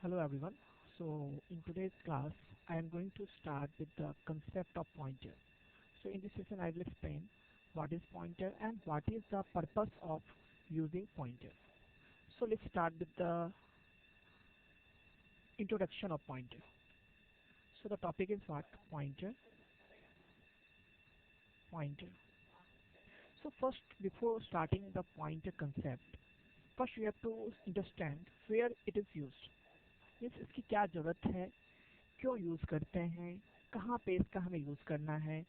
Hello everyone. So in today's class, I am going to start with the concept of pointer. So in this session, I will explain what is pointer and what is the purpose of using pointer. So let's start with the introduction of pointer. So the topic is what? Pointer. So first, before starting the pointer concept, first you have to understand where it is used. Means इसकी क्या ज़रूरत है, क्यों use करते हैं, कहाँ पे इसका हमें यूज़ करना है,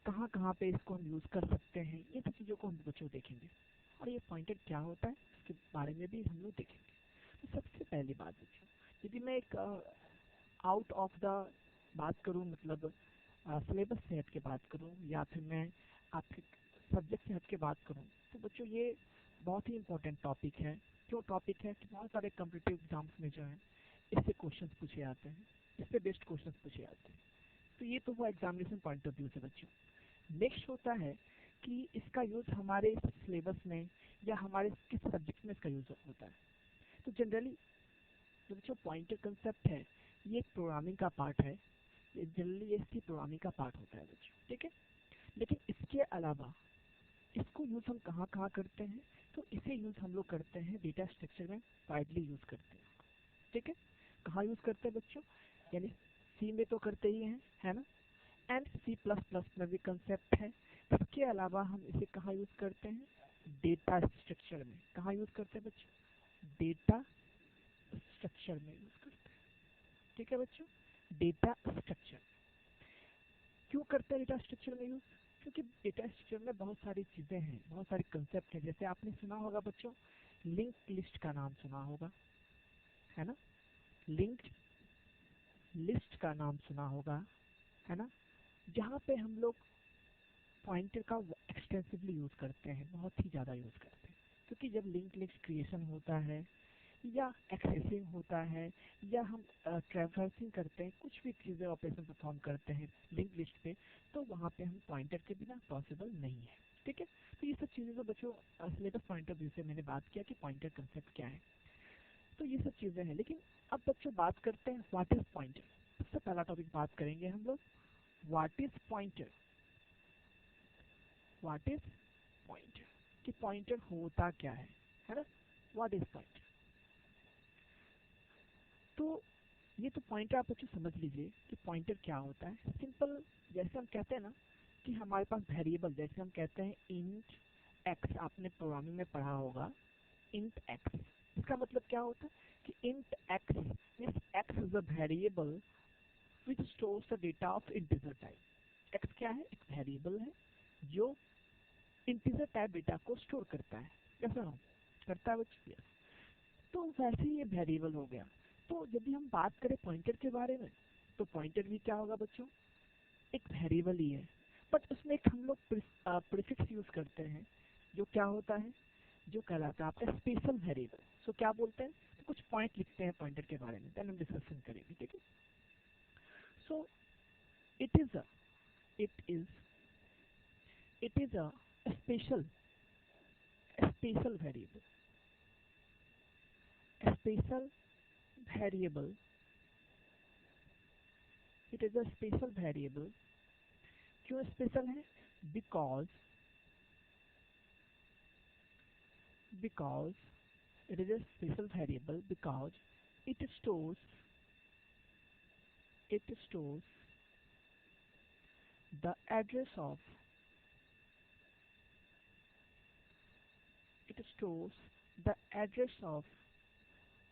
कहाँ कहाँ पे इसको हम यूज़ कर सकते हैं, ये सब चीज़ों को हम बच्चों देखेंगे। और ये पॉइंटर क्या होता है इसके बारे में भी हम लोग देखेंगे। तो सबसे पहली बात बच्चों, यदि मैं एक आउट ऑफ द बात करूँ, मतलब सिलेबस से हट के बात करूँ या फिर मैं आपके सब्जेक्ट से हट के बात करूँ, तो बच्चों ये बहुत ही इंपॉर्टेंट टॉपिक है। क्यों टॉपिक है कि बहुत सारे कॉम्पिटिटिव एग्जाम्स में जो है इससे क्वेश्चंस पूछे जाते हैं, इससे बेस्ट क्वेश्चंस पूछे जाते हैं। तो ये तो वो एग्जामिनेशन पॉइंट ऑफ व्यू से बच्चों। नेक्स्ट होता है कि इसका यूज़ हमारे सिलेबस में या हमारे किस सब्जेक्ट में इसका यूज़ होता है। तो जनरली जो बच्चों पॉइंटर कंसेप्ट है, ये एक प्रोग्रामिंग का पार्ट है। ये जनरली ये इसकी प्रोग्रामिंग का पार्ट होता है बच्चों, ठीक है। लेकिन इसके अलावा इसको यूज़ हम कहाँ कहाँ करते हैं, तो इसे यूज़ हम लोग करते हैं डेटा स्ट्रक्चर में, वाइडली यूज़ करते हैं, ठीक है। कहाँ यूज़ करते हैं बच्चों, यानी सी में तो करते ही हैं, है ना, एंड सी प्लस प्लस में भी कंसेप्ट है। इसके अलावा हम इसे कहाँ यूज़ करते हैं, डेटा स्ट्रक्चर में। कहाँ यूज़ करते हैं बच्चों, डेटा स्ट्रक्चर में यूज़ करते हैं, ठीक है बच्चों। डेटा स्ट्रक्चर क्यों करते हैं डेटा स्ट्रक्चर में यूज़, क्योंकि डेटा स्ट्रक्चर में बहुत सारी चीज़ें हैं, बहुत सारे कंसेप्ट हैं। जैसे आपने सुना होगा बच्चों, लिंक लिस्ट का नाम सुना होगा, है ना, लिंक लिस्ट का नाम सुना होगा, है ना, जहाँ पे हम लोग पॉइंटर का एक्सटेंसिवली यूज़ करते हैं, बहुत ही ज़्यादा यूज़ करते हैं। क्योंकि जब लिंक लिस्ट क्रिएशन होता है या एक्सेसिंग होता है या हम ट्रैवर्सिंग करते हैं, कुछ भी चीज़ें ऑपरेशन परफॉर्म करते हैं लिंक लिस्ट पे, तो वहाँ पे हम पॉइंटर के बिना पॉसिबल नहीं है, ठीक है। तो ये सब चीज़ें तो बच्चों सिलेबस पॉइंट ऑफ व्यू से मैंने बात किया कि पॉइंटर कंसेप्ट क्या है, तो ये सब चीज़ें हैं। लेकिन अब बच्चों बात करते हैं व्हाट इज़ पॉइंटर। सबसे पहला टॉपिक बात करेंगे हम लोग, what is pointer. What is pointer, कि पॉइंटर होता क्या है ना, व्हाट इज़ पॉइंटर। तो ये तो पॉइंटर आप बच्चों समझ लीजिए कि पॉइंटर क्या होता है। सिंपल, जैसे हम कहते हैं ना कि हमारे पास वेरिएबल, जैसे हम कहते हैं इंट एक्स, आपने प्रोग्रामिंग में पढ़ा होगा इंट एक्स। इसका मतलब क्या होता है कि int x means x is a variable which stores the data of integer type. X क्या है, एक वेरिएबल है जो इंटीजर टाइप डेटा को स्टोर करता है, कैसा हो करता है बच्चों। yes। तो वैसे ही ये वेरिएबल हो गया। तो यदि हम बात करें पॉइंटर के बारे में, तो पॉइंटर भी क्या होगा बच्चों, एक वेरिएबल ही है, बट उसमें एक हम लोग प्रीफिक्स यूज करते हैं, जो क्या होता है, जो कहलाता है आपका स्पेशल वेरिएबल। सो क्या बोलते हैं, तो कुछ पॉइंट लिखते हैं पॉइंटर के बारे में, देन हम डिस्कशन करेंगे, ठीक है। So it is a it is it is a special special variable special variable it is a special variable. क्यों स्पेशल है, because because it is a special variable because it stores the address of it stores the address of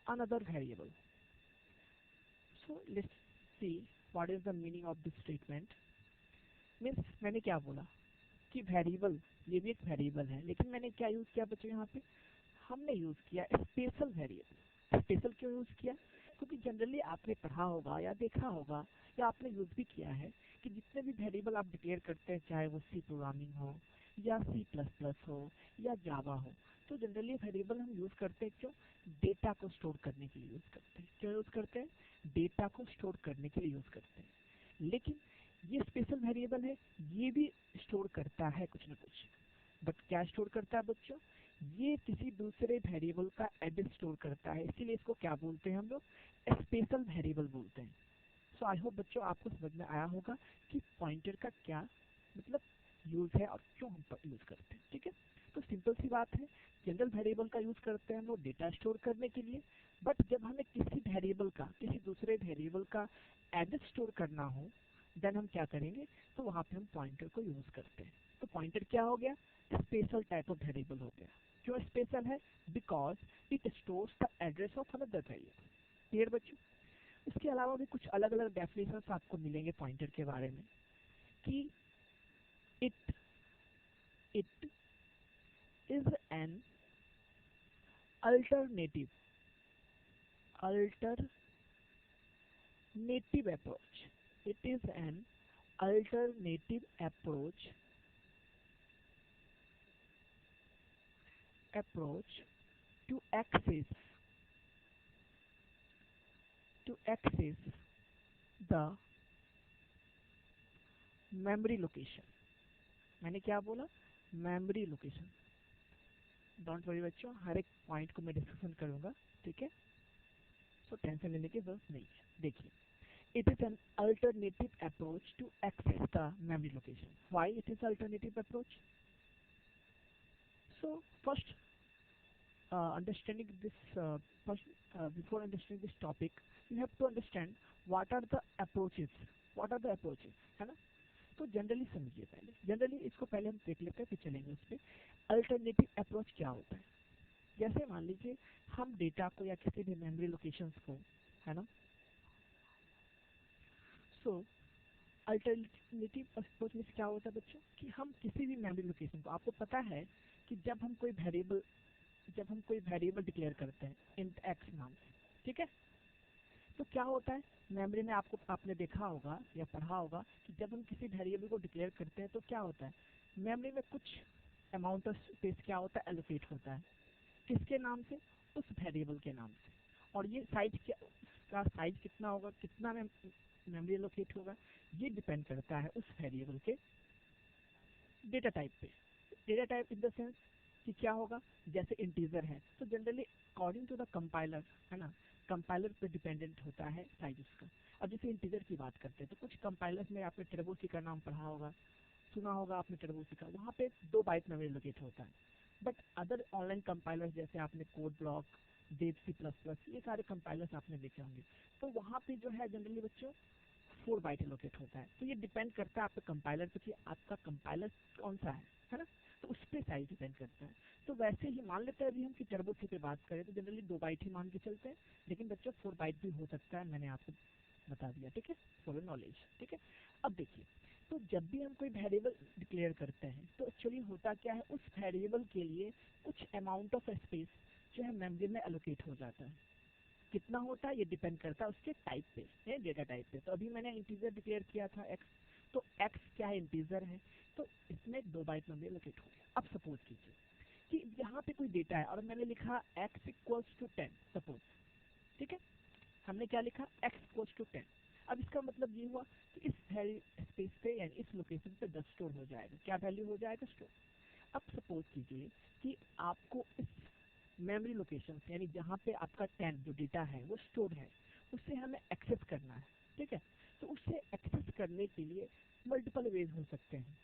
another variable. So let's see what is the meaning of this statement. Means मैंने क्या बोला कि variable, ये भी एक variable है, लेकिन मैंने क्या यूज़ किया बच्चों, यहाँ पे हमने यूज़ किया स्पेशल वेरिएबल। स्पेशल क्यों यूज़ किया, क्योंकि जनरली आपने पढ़ा होगा या देखा होगा या आपने यूज़ भी किया है कि जितने भी वेरिएबल आप डिक्लेयर करते हैं, चाहे वो सी प्रोग्रामिंग हो या सी प्लस प्लस हो या जावा हो, तो जनरली वेरिएबल हम यूज़ करते हैं क्यों, डेटा को स्टोर करने के लिए यूज़ करते हैं। क्यों यूज़ करते हैं, डेटा को स्टोर करने के लिए यूज़ करते हैं। लेकिन ये स्पेशल वेरिएबल है, ये भी स्टोर करता है कुछ ना कुछ, बट क्या स्टोर करता है बच्चों, ये किसी दूसरे वेरिएबल का एड्रेस स्टोर करता है, इसीलिए इसको क्या बोलते हैं हम लोग, स्पेशल वेरिएबल बोलते हैं। सो आई होप बच्चों आपको समझ में आया होगा कि पॉइंटर का क्या मतलब यूज है और क्यों हम यूज करते हैं। ठीक है, तो सिंपल सी बात है, जनरल वेरिएबल का यूज करते हैं हम लोग डेटा स्टोर करने के लिए, बट जब हमें किसी वेरिएबल का किसी दूसरे वेरिएबल का एड्रेस स्टोर करना हो देन हम क्या करेंगे, तो वहाँ पे हम पॉइंटर को यूज करते हैं। तो पॉइंटर क्या हो गया, स्पेशल टाइप ऑफ वेरिएबल हो गया। क्यों स्पेशल है, because it stores the address of another variable. Clear बच्चों, इसके अलावा भी कुछ अलग अलग डेफिनेशंस आपको मिलेंगे पॉइंटर के बारे में कि it it is an alternative alternative approach. It is an alternative approach to access the memory location. मैंने क्या बोला, मेमोरी लोकेशन। डोंट वरी बच्चों, हर एक पॉइंट को मैं डिस्कशन करूंगा, ठीक है, सो टेंशन लेने की जरूरत नहीं है। देखिए, it is an alternative approach to access the memory location. Why it is alternative approach? So first, understanding this first, before understanding this topic, you have to understand what are the approaches. What are the approaches, है ना? तो generally समझिए, पहले generally इसको पहले हम देख लेते हैं, फिर चलेंगे उस पर। अल्टरनेटिव अप्रोच क्या होता है, जैसे मान लीजिए हम डेटा को या किसी भी मेमोरी लोकेशंस को, है ना, सो अल्टरनेटिव अप्रोच में क्या होता है बच्चों कि हम किसी भी मेमोरी लोकेशन को, आपको पता है कि जब हम कोई वेरिएबल डिक्लेयर करते हैं इंट एक्स नाम से, ठीक है, तो क्या होता है मेमोरी में, आपने देखा होगा या पढ़ा होगा कि जब हम किसी वेरिएबल को डिक्लेयर करते हैं तो क्या होता है, मेमोरी में कुछ अमाउंट ऑफ स्पेस क्या होता है, एलोकेट होता है। किसके नाम से, उस वेरिएबल के नाम से। और ये साइज का साइज कितना होगा, कितना मेमोरी एलोकेट होगा, ये डिपेंड करता है उस वेरिएबल के डेटा टाइप पे। Data type in the sense कि क्या होगा, जैसे इंटीजर है तो generally according to the compiler, है ना, कंपाइलर पे डिपेंडेंट होता है साइज उसका। अब जैसे इंटीजर की बात करते हैं तो कुछ कंपाइलर्स में आपने टर्बोसी का नाम पढ़ा होगा, सुना होगा आपने टर्बोसी का, वहाँ पे 2 बाइट मेमोरी लोकेट होता है। बट अदर ऑनलाइन कंपाइलर्स जैसे आपने कोड ब्लॉक, डेव C++, ये सारे कंपाइलर्स आपने देखे होंगे, तो वहाँ पे जो है जनरली बच्चों 4 बाइट लोकेट होता है। तो ये डिपेंड करता है आपके कंपाइलर पे कि आपका कंपाइलर कौन सा है ना, तो उस पर साइज डिपेंड करता है। तो वैसे ही मान लेते हैं अभी हम कि टर्बो सी पे बात करें तो जनरली 2 बाइट ही मान के चलते हैं, लेकिन बच्चों 4 बाइट भी हो सकता है, मैंने आपको बता दिया, ठीक है, फॉर नॉलेज, ठीक है। अब देखिए, तो जब भी हम कोई वेरिएबल डिक्लेयर करते हैं तो एक्चुअली होता क्या है, उस वेरिएबल के लिए कुछ अमाउंट ऑफ स्पेस जो है मेमोरी में एलोकेट हो जाता है। कितना होता है ये डिपेंड करता है उसके टाइप पे, है डेटा टाइप पे। तो अभी मैंने इंटीजर डिक्लेयर किया था एक्स, तो एक्स क्या है, इंटीजर है, तो इसमें 2 बाइट मेमोरी एलोकेट हो गया। अब सपोज कीजिए कि यहाँ पे कोई डेटा है और मैंने लिखा x इक्वल्स टू 10 सपोज, ठीक है, हमने क्या लिखा, x इक्वल्स टू 10। अब इसका मतलब ये हुआ कि इस स्पेस पे यानी इस लोकेशन पे 10 स्टोर हो जाएगा, क्या वैल्यू हो जाएगा, स्टोर। अब सपोज कीजिए कि आपको इस मेमोरी लोकेशन यानी जहाँ पे आपका 10 जो डेटा है वो स्टोर है, उससे हमें एक्सेस करना है, ठीक है। तो उससे एक्सेस करने के लिए मल्टीपल वेज हो सकते हैं।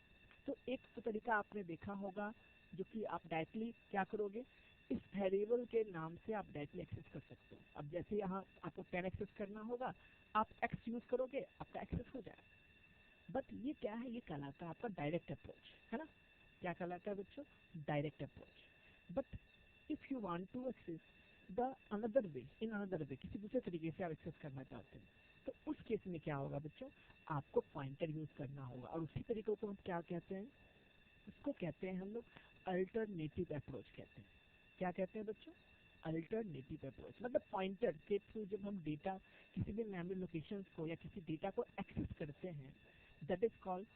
तो एक तो तरीका आपने देखा होगा जो कि आप डायरेक्टली क्या करोगे, इस वेरिएबल के नाम से आप डायरेक्टली एक्सेस कर सकते हो। अब जैसे यहाँ आपको 10 एक्सेस करना होगा, आप x यूज करोगे, आपका एक्सेस हो जाएगा। बट ये क्या है, ये कहलाता है आपका डायरेक्ट अप्रोच, है ना, क्या कहलाता है बच्चों, direct approach. But if you want to access the another way, in another way, किसी दूसरे तरीके से आप एक्सेस करना चाहते हैं, तो उस केस में क्या होगा बच्चों, आपको पॉइंटर यूज करना होगा। और उसी तरीके को हम क्या कहते हैं, उसको कहते हैं हम लोग अल्टरनेटिव अप्रोच कहते हैं। क्या कहते हैं बच्चों, अल्टरनेटिव अप्रोच। मतलब पॉइंटर के थ्रू जब हम डेटा किसी भी मेमोरी लोकेशन को या किसी डेटा को एक्सेस करते हैं, that is called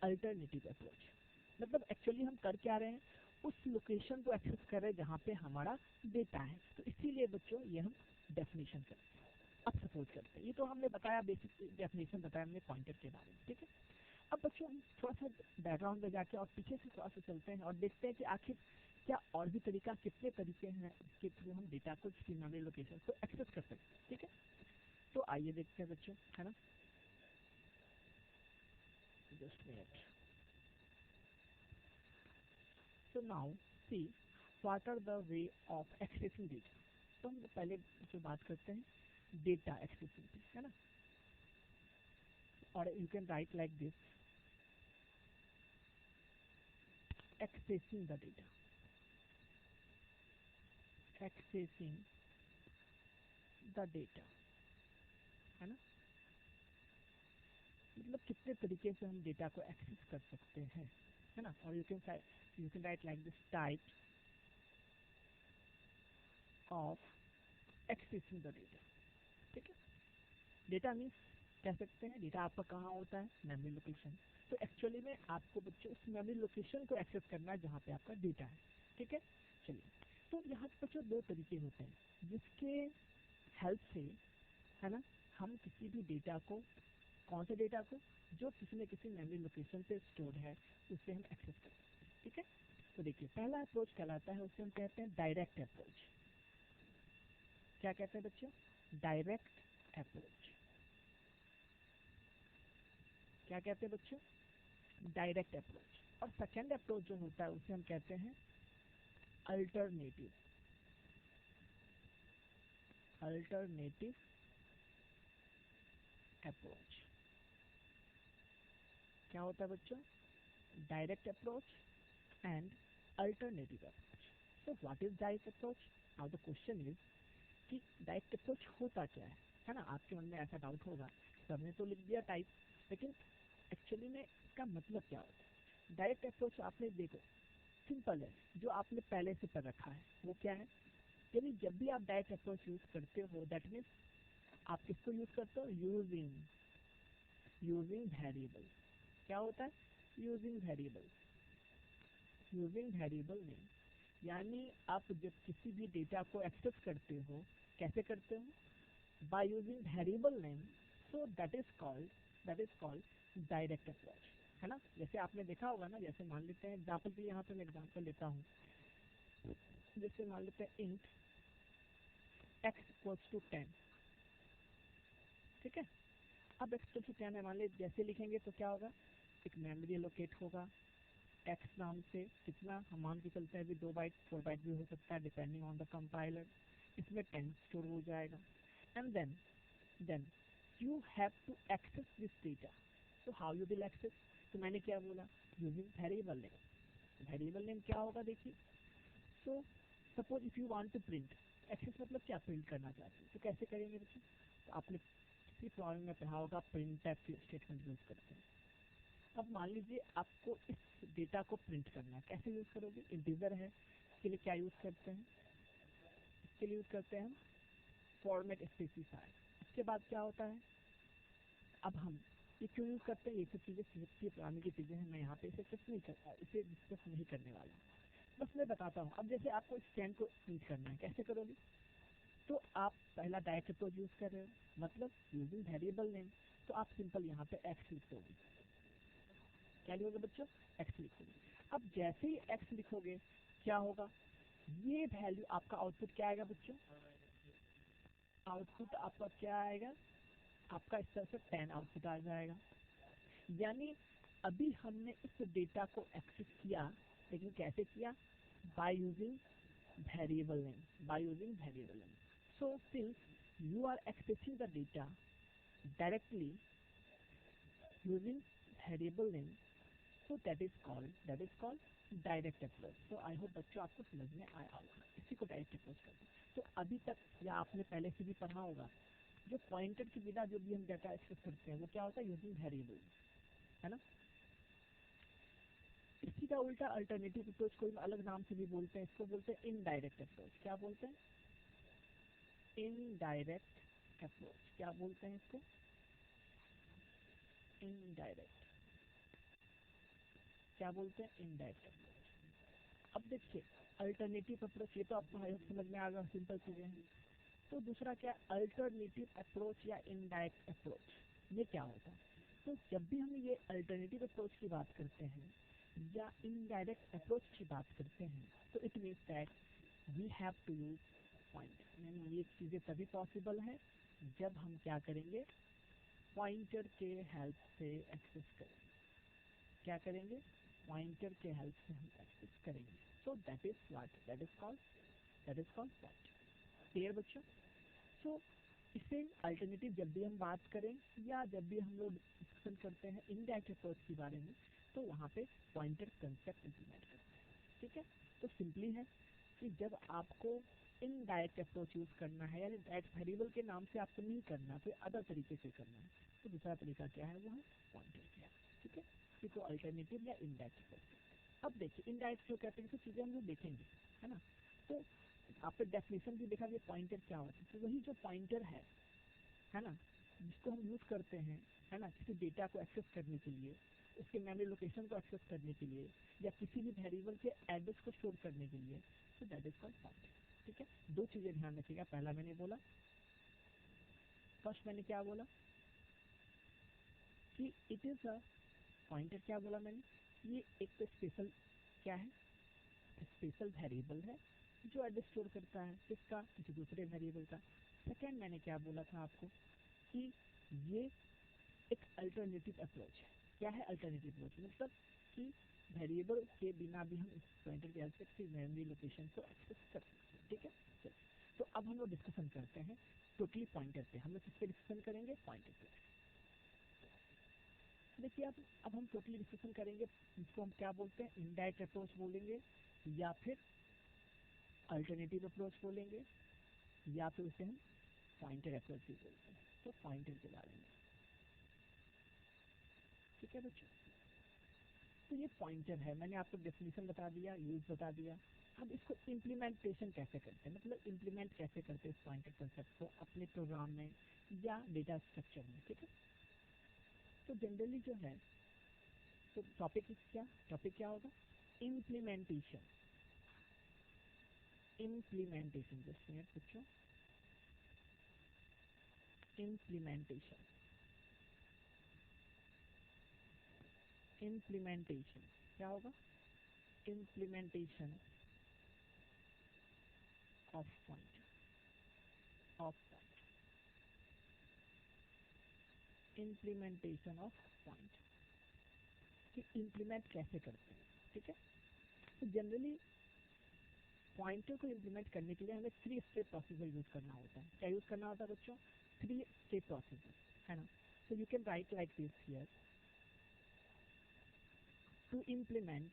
alternative approach. मतलब एक्चुअली हम कर क्या रहे हैं, उस लोकेशन को एक्सेस कर रहे हैं जहाँ पे हमारा डेटा है। तो इसीलिए बच्चों ये हम डेफिनेशन करते हैं। अब सपोज करते हैं, ये तो हमने बताया, बेसिक डेफिनेशन बताया हमने पॉइंटर के बारे में, ठीक है। अब बच्चों हम थोड़ा सा बैकग्राउंड में जाके और पीछे से थोड़ा सा चलते हैं और देखते हैं कि आखिर क्या और भी तरीका, कितने तरीके हैं इसके थ्रू हम डेटा को किसी मेमोरी लोकेशन को एक्सेस कर सकते हैं, ठीक है। तो आइए देखते हैं बच्चों, है ना, just minute. So now see what are the way of accessing data. तो हम पहले जो बात करते हैं डेटा एक्सेसिंग, है ना, और you can write like this, accessing the data, accessing the data, है ना, मतलब कितने तरीके से हम डेटा को एक्सेस कर सकते हैं, है ना। और you can write like this, type of accessing the data, ठीक है। डेटा मीन्स कह सकते हैं डेटा आपका कहाँ होता है, मेमोरी लोकेशन। तो एक्चुअली में आपको बच्चों उस मेमोरी लोकेशन को एक्सेस करना है जहाँ पे आपका डेटा है, ठीक है। चलिए, तो यहाँ पे बच्चों दो तरीके होते हैं जिसके हेल्प से, है ना, हम किसी भी डेटा को, कौन से डेटा को, जो किसी न किसी मेमोरी लोकेशन पे स्टोर है, उससे हम एक्सेस कर सकते हैं, ठीक है। तो देखिए पहला अप्रोच कहलाता है, उसे हम कहते हैं डायरेक्ट अप्रोच। क्या कहते हैं बच्चों, डायरेक्ट अप्रोच। क्या कहते हैं बच्चों, डायरेक्ट अप्रोच। और सेकेंड अप्रोच जो होता है उसे हम कहते हैं अल्टरनेटिव, अल्टरनेटिव अप्रोच। क्या होता है बच्चों, direct approach and alternative approach. So what is direct approach? Now the question is कि डायरेक्ट अप्रोच होता क्या है ना। आपके मन में ऐसा डाउट होगा, सबने तो लिख दिया टाइप, लेकिन एक्चुअली में इसका मतलब क्या होता है। डायरेक्ट अप्रोच आपने देखो सिंपल है, जो आपने पहले से कर रखा है वो क्या है, यानी जब भी आप डायरेक्ट अप्रोच यूज करते हो दैट मीन्स आप किसको यूज करते हो, यूजिंग वेरिएबल। क्या होता है, using variable, using variable name. यानी आप जब किसी भी डेटा को एक्सेस करते हो, कैसे करते हो, by using variable name. So that is called direct approach, है ना। जैसे आपने देखा होगा ना, जैसे मान लेते हैं एग्जांपल के लिए, यहाँ पे मैं एग्जांपल लेता हूँ, जैसे मान लेते हैं इंट x इक्वल्स टू 10, ठीक है। अब x इक्वल्स टू 10 है, मान लीजिए जैसे लिखेंगे तो क्या होगा, एक मेमोरी लोकेट होगा x नाम से, कितना हम मान के चलते हैं, अभी 2 बाइट 4 बाइट भी हो सकता है डिपेंडिंग ऑन द कंपाइलर। इसमें 10 स्टोर हो जाएगा and then you have to access this data. So how you will access, तो मैंने क्या बोला, using variable name. Variable name क्या होगा देखिए, so suppose if you want to print, access मतलब क्या, प्रिंट करना चाहते हैं, तो कैसे करेंगे बच्चों, तो आपने किसी प्रॉब्लम में पढ़ा होगा प्रिंट स्टेटमेंट यूज करते हैं। अब मान लीजिए आपको इस डेटा को प्रिंट करना है, कैसे यूज करोगे, इंटीजर है, इसके लिए क्या यूज करते हैं, इसके लिए यूज करते हैं हम फॉर्मेट स्पेसिफायर। इसके बाद क्या होता है, अब हम ये क्यों यूज करते हैं, ये सब चीजें की पुरानी की चीजें हैं, मैं यहाँ पे इसे डिस्कस नहीं करने वाला, बस मैं बताता हूँ। अब जैसे आपको स्टैंड को प्रिंट करना है, कैसे करोगे, तो आप पहला डायरेक्ट अप्रोच यूज कर रहे हो, मतलब यूजिंग वेरिएबल नेम। तो आप सिंपल यहाँ पे एक्स लिखोगे, क्या लिखोगे बच्चों, एक्स लिखोगे। अब जैसे ही एक्स लिखोगे क्या होगा, ये वैल्यू आपका आउटपुट क्या आएगा बच्चों, आउटपुट आपका क्या आएगा, आपका इस तरह से 10 आउटपुट आ जाएगा। यानी अभी हमने इस डेटा को एक्सेस किया, लेकिन कैसे किया, by using variable name, by using variable name. So since you are accessing the data directly using variable name, so that is called direct approach. So I hope बच्चों आपको समझ में आया होगा, इसी को डायरेक्ट अप्रोच करते हैं। तो अभी तक या आपने पहले से भी पढ़ा होगा, जो पॉइंटर के बिना जो भी हम डाटा एक्सेस करते हैं वो क्या होता है, यूजिंग वेरिएबल, है ना। इसी का उल्टा अल्टरनेटिव अप्रोच, कोई अलग नाम से भी बोलते हैं, इसको बोलते हैं इनडायरेक्ट अप्रोच। क्या बोलते हैं, इनडायरेक्ट अप्रोच। क्या बोलते हैं इसको, इनडायरेक्ट। क्या बोलते हैं, इनडायरेक्ट अप्रोच। अब देखिए अल्टरनेटिव अप्रोच, ये तो आपको समझ में आ गया, सिंपल चीजें हैं। तो दूसरा क्या, अल्टरनेटिव अप्रोच या इनडायरेक्ट अप्रोच, ये क्या होता है। तो जब भी हम ये अल्टरनेटिव अप्रोच की बात करते हैं या इनडायरेक्ट अप्रोच की बात करते हैं, तो it means that we have to use pointer. यानी ये चीज़ें तभी पॉसिबल है जब हम क्या करेंगे, पॉइंटर के हेल्प से एक्सेस करेंगे। क्या करेंगे, पॉइंटर के हेल्प से हम एक्सेस करेंगे। So that is what, that is called pointer. Clear बच्चों? सो इससे अल्टरनेटिव जब भी हम बात करें या जब भी हम लोग डिस्कशन करते हैं इनडायरेक्ट अप्रोच के बारे में, तो वहाँ पे पॉइंटर कंसेप्ट इम्प्लीमेंट करते हैं। ठीक है, तो सिंपली है कि जब आपको इनडायरेक्ट अप्रोच यूज करना है, यानी डायरेक्ट वेरिएबल के नाम से आपको नहीं करना, तो अदर तरीके से करना है, तो दूसरा तरीका क्या है, वो है पॉइंटर क्या है। ठीक है, इसको अल्टरनेटिव या इनडायरेक्ट अप्रोच। अब देखिए इनडायरेक्ट जो कहते हैं, तो चीज़ें हम लोग देखेंगे, है ना। तो आपने डेफिनेशन भी देखा कि पॉइंटर क्या होता है, तो वही जो पॉइंटर है ना, जिसको हम यूज करते हैं, है ना, किसी डेटा को एक्सेस करने के लिए, उसके मेमोरी लोकेशन को एक्सेस करने के लिए, या किसी भी वेरिएबल के एड्रेस को स्टोर करने के लिए, तो दैट इज कॉल्ड पॉइंटर। ठीक है, दो चीजें ध्यान रखिएगा। पहला मैंने बोला, फर्स्ट मैंने क्या बोला कि इट इज अ पॉइंटर। क्या बोला मैंने, ये एक तो स्पेशल क्या है, स्पेशल वेरिएबल है जो एड्रेस स्टोर करता है, किसका, किसी दूसरे वेरिएबल का। सेकेंड मैंने क्या बोला था आपको कि ये एक अल्टरनेटिव अप्रोच है। क्या है अल्टरनेटिव अप्रोच, मतलब कि वेरिएबल के बिना भी हम इस पॉइंटर के हेल्प से मेमोरी लोकेशन को एक्सेस कर सकते हैं। ठीक है, चलिए तो अब हम लोग डिस्कशन करते हैं टोटली पॉइंटर पे। हम लोग किस पे डिस्कशन करेंगे, पॉइंटर पे। देखिए अब हम टोटली डिस्कशन करेंगे, इसको हम क्या बोलते हैं, इनडायरेक्ट अप्रोच बोलेंगे, या फिर अल्टरनेटिव अप्रोच बोलेंगे, या फिर उसे हम पॉइंटर अप्रोच भी बोलते हैं। तो पॉइंटर के बारे में, ठीक है बच्चों। तो ये पॉइंटर है, मैंने आपको डेफिनेशन बता दिया, यूज बता दिया। अब इसको इम्प्लीमेंटेशन कैसे करते हैं, मतलब इम्प्लीमेंट कैसे करते हैं इस पॉइंटर कंसेप्ट को अपने प्रोग्राम में या डेटा स्ट्रक्चर में। ठीक है, तो जनरली जो है, तो टॉपिक क्या होगा, इम्प्लीमेंटेशन। इम्प्लीमेंटेशन, जस्ट मिनट बच्चों, इम्प्लीमेंटेशन क्या होगा, implementation of pointer, implementation of point, कि इम्प्लीमेंट कैसे करते हैं। ठीक है, तो जनरली पॉइंटर को इम्प्लीमेंट करने के लिए हमें 3 स्टेप प्रोसीजर यूज करना होता है। क्या यूज करना होता है बच्चों, 3 स्टेप प्रोसीजर, है ना। So you can write like this here, to implement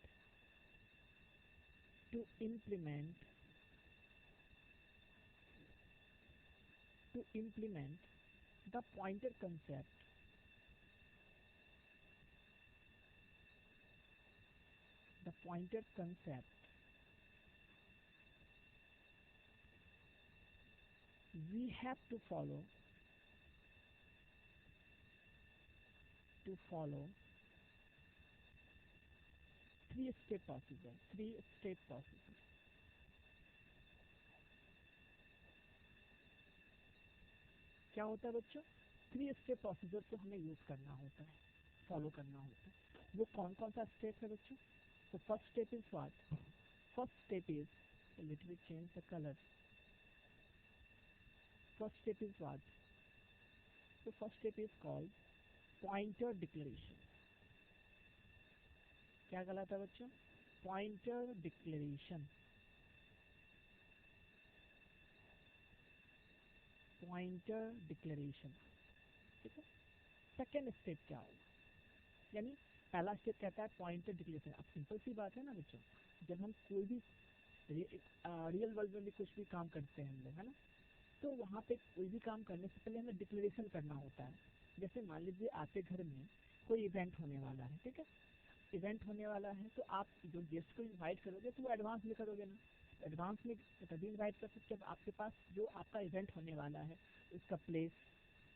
the pointer concept, we have to follow 3-step procedure। क्या होता है बच्चों, 3 स्टेप प्रोसीजर को हमें यूज करना होता है, फॉलो करना होता है। वो कौन कौन सा स्टेप है बच्चों, तो first step is what, first step is, let me change the colour, first step is what, तो first step is called pointer declaration. क्या कहलाता है बच्चों, पॉइंटर डिक्लेरेशन। ठीक है, सेकेंड स्टेप क्या होगा, यानी पहला स्टेप कहता है पॉइंटर डिक्लेरेशन। अब सिंपल सी बात है ना बच्चों, जब हम कोई भी रियल वर्ल्ड में भी कुछ भी काम करते हैं हम लोग, है ना, तो वहाँ पे कोई भी काम करने से पहले हमें डिक्लेरेशन करना होता है। जैसे मान लीजिए आपके घर में कोई इवेंट होने वाला है, ठीक है, इवेंट होने वाला है, तो आप जो गेस्ट को इनवाइट करोगे तो वो एडवांस में करोगे ना, एडवांस में तभी इनवाइट कर सकते जब आपके पास जो आपका इवेंट होने वाला है, उसका प्लेस,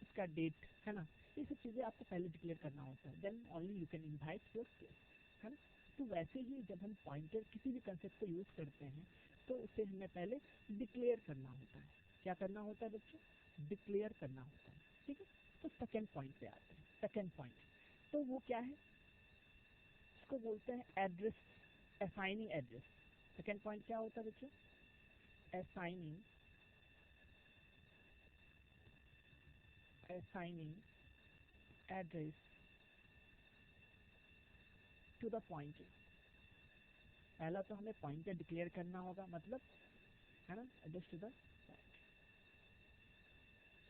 उसका डेट, है ना, ये सब चीज़ें आपको पहले डिक्लेयर करना होता है, then only you can invite your guest, है ना। तो वैसे ही जब हम पॉइंटर किसी भी कंसेप्ट को यूज करते हैं, तो उसे हमें पहले डिक्लेयर करना होता है। क्या करना होता है बच्चों, डिक्लेयर करना होता है। ठीक है, तो सेकेंड पॉइंट पे आते हैं। सेकेंड पॉइंट, तो वो क्या है, इसको बोलते हैं address, assigning address. Second point क्या होता है बच्चों? assigning address to the pointer। पहला तो हमें पॉइंटर डिक्लेयर करना होगा, मतलब है ना, एड्रेस टू द पॉइंटर।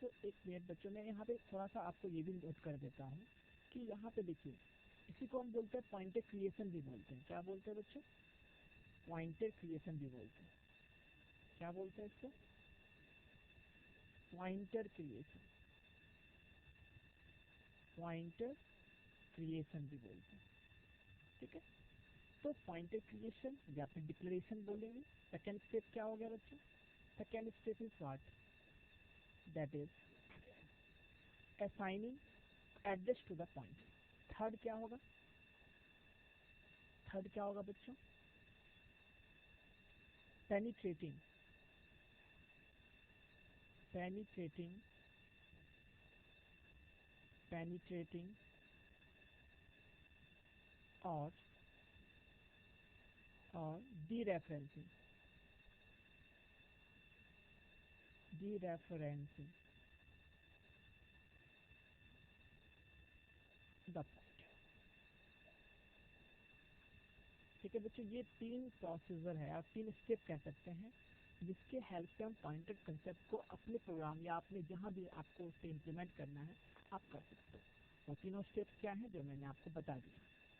तो एक मिनट बच्चों, मैं यहाँ पे थोड़ा सा आपको ये भी नोट कर देता हूँ कि यहाँ पे देखिए, इसी को हम बोलते हैं पॉइंटर क्रिएशन भी बोलते हैं। क्या बोलते हैं बच्चों? पॉइंटर क्रिएशन भी बोलते हैं। क्या बोलते हैं इसको? पॉइंटर क्रिएशन, पॉइंटर क्रिएशन भी बोलते हैं। ठीक है, तो पॉइंटर क्रिएशन या फिर डिक्लेरेशन बोलेंगे। सेकेंड स्टेप क्या हो गया बच्चों? Second step is what? That is assigning address to the pointer। Third क्या होगा? थर्ड क्या होगा बच्चों? penetrating or dereferencing the point। ठीक है बच्चों, ये तीन प्रोसीजर है, आप तीन स्टेप कह सकते हैं, जिसके हेल्प से हम पॉइंटर कंसेप्ट को अपने प्रोग्राम या अपने जहाँ भी आपको उसे इम्प्लीमेंट करना है आप कर सकते हो। वो तीनों स्टेप्स क्या हैं जो मैंने आपको बता दिया।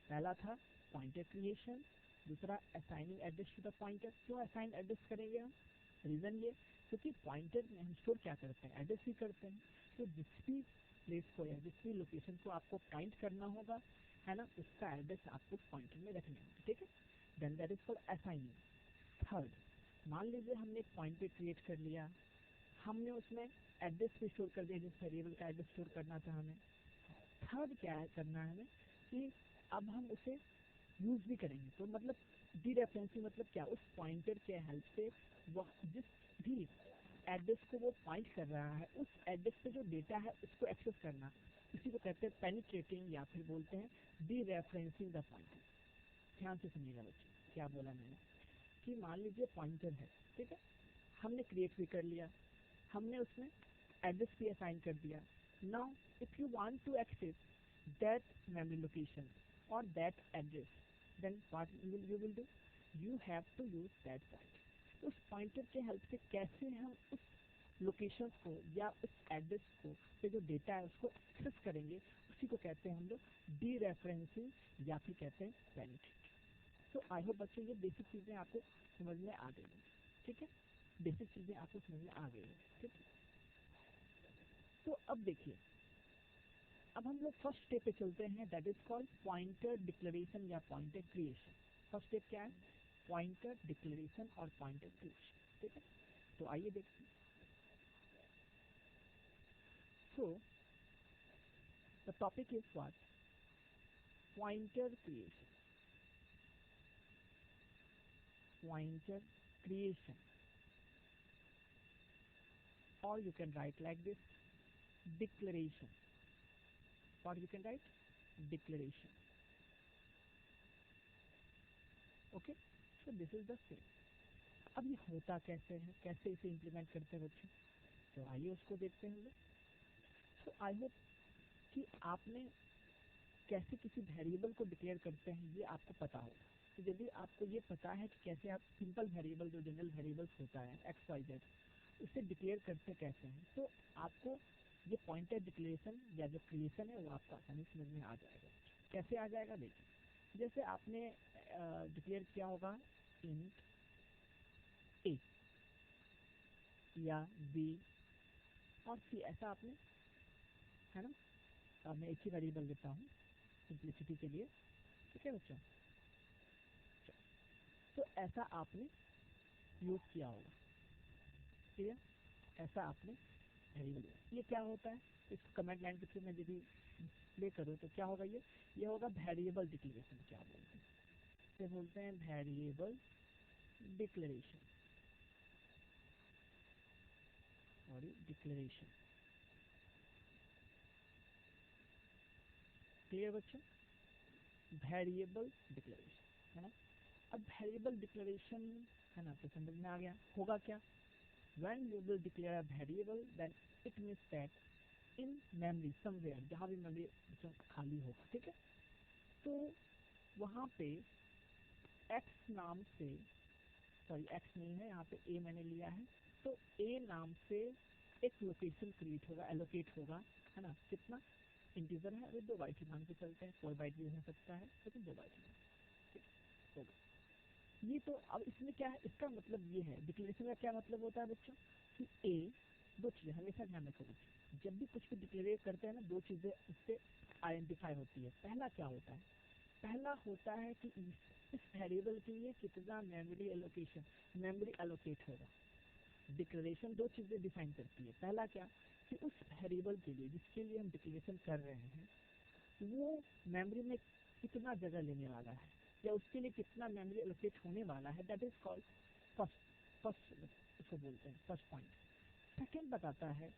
पहला था पॉइंटर क्रिएशन, दूसरा assigning address to the pointer. क्यों असाइन एड्रेस करेंगे हम? रीज़न ये, क्योंकि पॉइंटर में हम स्टोर क्या करते हैं? एड्रेस ही करते हैं। तो जिस भी प्लेस को या जिस भी लोकेशन को आपको पॉइंट करना होगा, है ना, उसका एड्रेस आपको पॉइंटर में रखने होगा। ठीक है, then that is for assigning. Third, मान लीजिए हमने एक पॉइंटर क्रिएट कर लिया, हमने उसमें एड्रेस भी स्टोर कर दिया, जिस वेरिएबल का एड्रेस स्टोर करना था हमें। थर्ड क्या है करना है हमें कि अब हम उसे यूज भी करेंगे। तो मतलब डीरेफरेंसिंग मतलब क्या? उस पॉइंटर के हेल्प से वह जिस भी एड्रेस को वो पॉइंट कर रहा है, उस एड्रेस पे जो डेटा है उसको एक्सेस करना, इसी को कहते हैं पेनिट्रेटिंग या फिर बोलते हैं डीरेफरेंसिंग द पॉइंटर। ध्यान से सुनिएगा बच्चों, क्या बोला मैंने कि मान लीजिए पॉइंटर है, ठीक है, हमने क्रिएट भी कर लिया, हमने उसमें एड्रेस भी असाइन कर दिया। Now if you want to access that memory location or that address, then what you will do? You have to use that pointer। उस पॉइंटर के हेल्प से कैसे हम उस लोकेशन को या उस एड्रेस को पे जो डेटा है उसको एक्सेस करेंगे, उसी को कहते हैं हम लोग डीरेफरेंसिंग या फिर कहते हैं पेनिट्रेट। तो आई होप बच्चों ये बेसिक चीज़ें आपको समझ में आ गई। ठीक है, बेसिक चीज़ें आपको समझ में आ गई। ठीक है, तो अब देखिए, अब हम लोग फर्स्ट स्टेप पे चलते हैं, that is called pointer declaration या पॉइंटर क्रिएशन। फर्स्ट स्टेप क्या है? पॉइंटर डिक्लेरेशन और पॉइंटर क्रिएशन। ठीक है, तो आइए देखते हैं। So the topic is what? Pointer creation. Pointer creation, और you can write like this, declaration, or you can write declaration। okay, so this is the same। अब ये होता कैसे है, कैसे इसे इम्प्लीमेंट करते हैं बच्चों, तो आइए उसको देखते हैं हम लोग। तो आई होप कि आपने कैसे किसी वेरिएबल को डिक्लेयर करते हैं ये आपको पता होगा। तो यदि आपको ये पता है कि कैसे आप सिंपल वेरिएबल, जो जनरल वेरिएबल्स होता है एक्स वाई जेड, उसे डिक्लेयर करते कैसे हैं, तो आपको ये पॉइंटर डिक्लेरेशन या जो क्रिएशन है वो आपको आसानी समझ में आ जाएगा। कैसे आ जाएगा देखिए, जैसे आपने डिक्लेयर किया होगा इंट ए या बी और सी, ऐसा आपने, है ना, मैं एक ही वेरिएबल लेता हूँ सिंप्लिसिटी के लिए। ठीक है बच्चों, तो ऐसा आपने यूज किया होगा। ठीक है, ऐसा आपने वेरिएबल, ये क्या होता है, इसको कमेंट लाइन के थ्रू मैं यदि प्ले करूँ तो क्या होगा? ये होगा वेरिएबल डिक्लेरेशन। क्या बोलते हैं? इसे बोलते हैं वेरिएबल डिक्लेरेशन और डिक्लेरेशन। क्लियर बच्चों? वेरिएबल डिक्लेरेशन, है ना। अब वेरिएबल डिक्लेरेशन है ना, तो समझ में आ गया होगा क्या। when you will declare a variable then it means that in memory somewhere, जहाँ भी मेमोरी खाली होगा, ठीक है, तो वहाँ पे x नाम से, सॉरी x नहीं है यहाँ पे a मैंने लिया है, तो a नाम से एक लोकेशन क्रिएट होगा, एलोकेट होगा, है ना, कितना इंटीजर है, अभी 2 बाइट मान के चलते हैं, 4 बाइट भी हो सकता है लेकिन 2 बाइट, ठीक है। ये तो अब इसमें क्या है, इसका मतलब ये है, डिक्लेरेशन का क्या मतलब होता है बच्चों कि ए, दो चीज़ें हमेशा ध्यान रखो बच्चों, जब भी कुछ भी डिक्लेयर करते हैं ना, दो चीज़ें उससे आइडेंटिफाई होती है। पहला क्या होता है, पहला होता है कि इस वेरिएबल के लिए कितना मेमोरी एलोकेशन, मेमोरी एलोकेट होगा। डिक्लेरेशन दो चीज़ें डिफाइन करती है, पहला क्या कि उस वेरिएबल के लिए जिसके लिए हम डिक्लेरेशन कर रहे हैं वो मेमोरी में कितना जगह लेने वाला है या उसके लिए कितना मेमोरी एलोकेट होने वाला है, दैट इज कॉल्ड फर्स्ट उसको बोलते हैं फर्स्ट पॉइंट। सेकेंड बताता है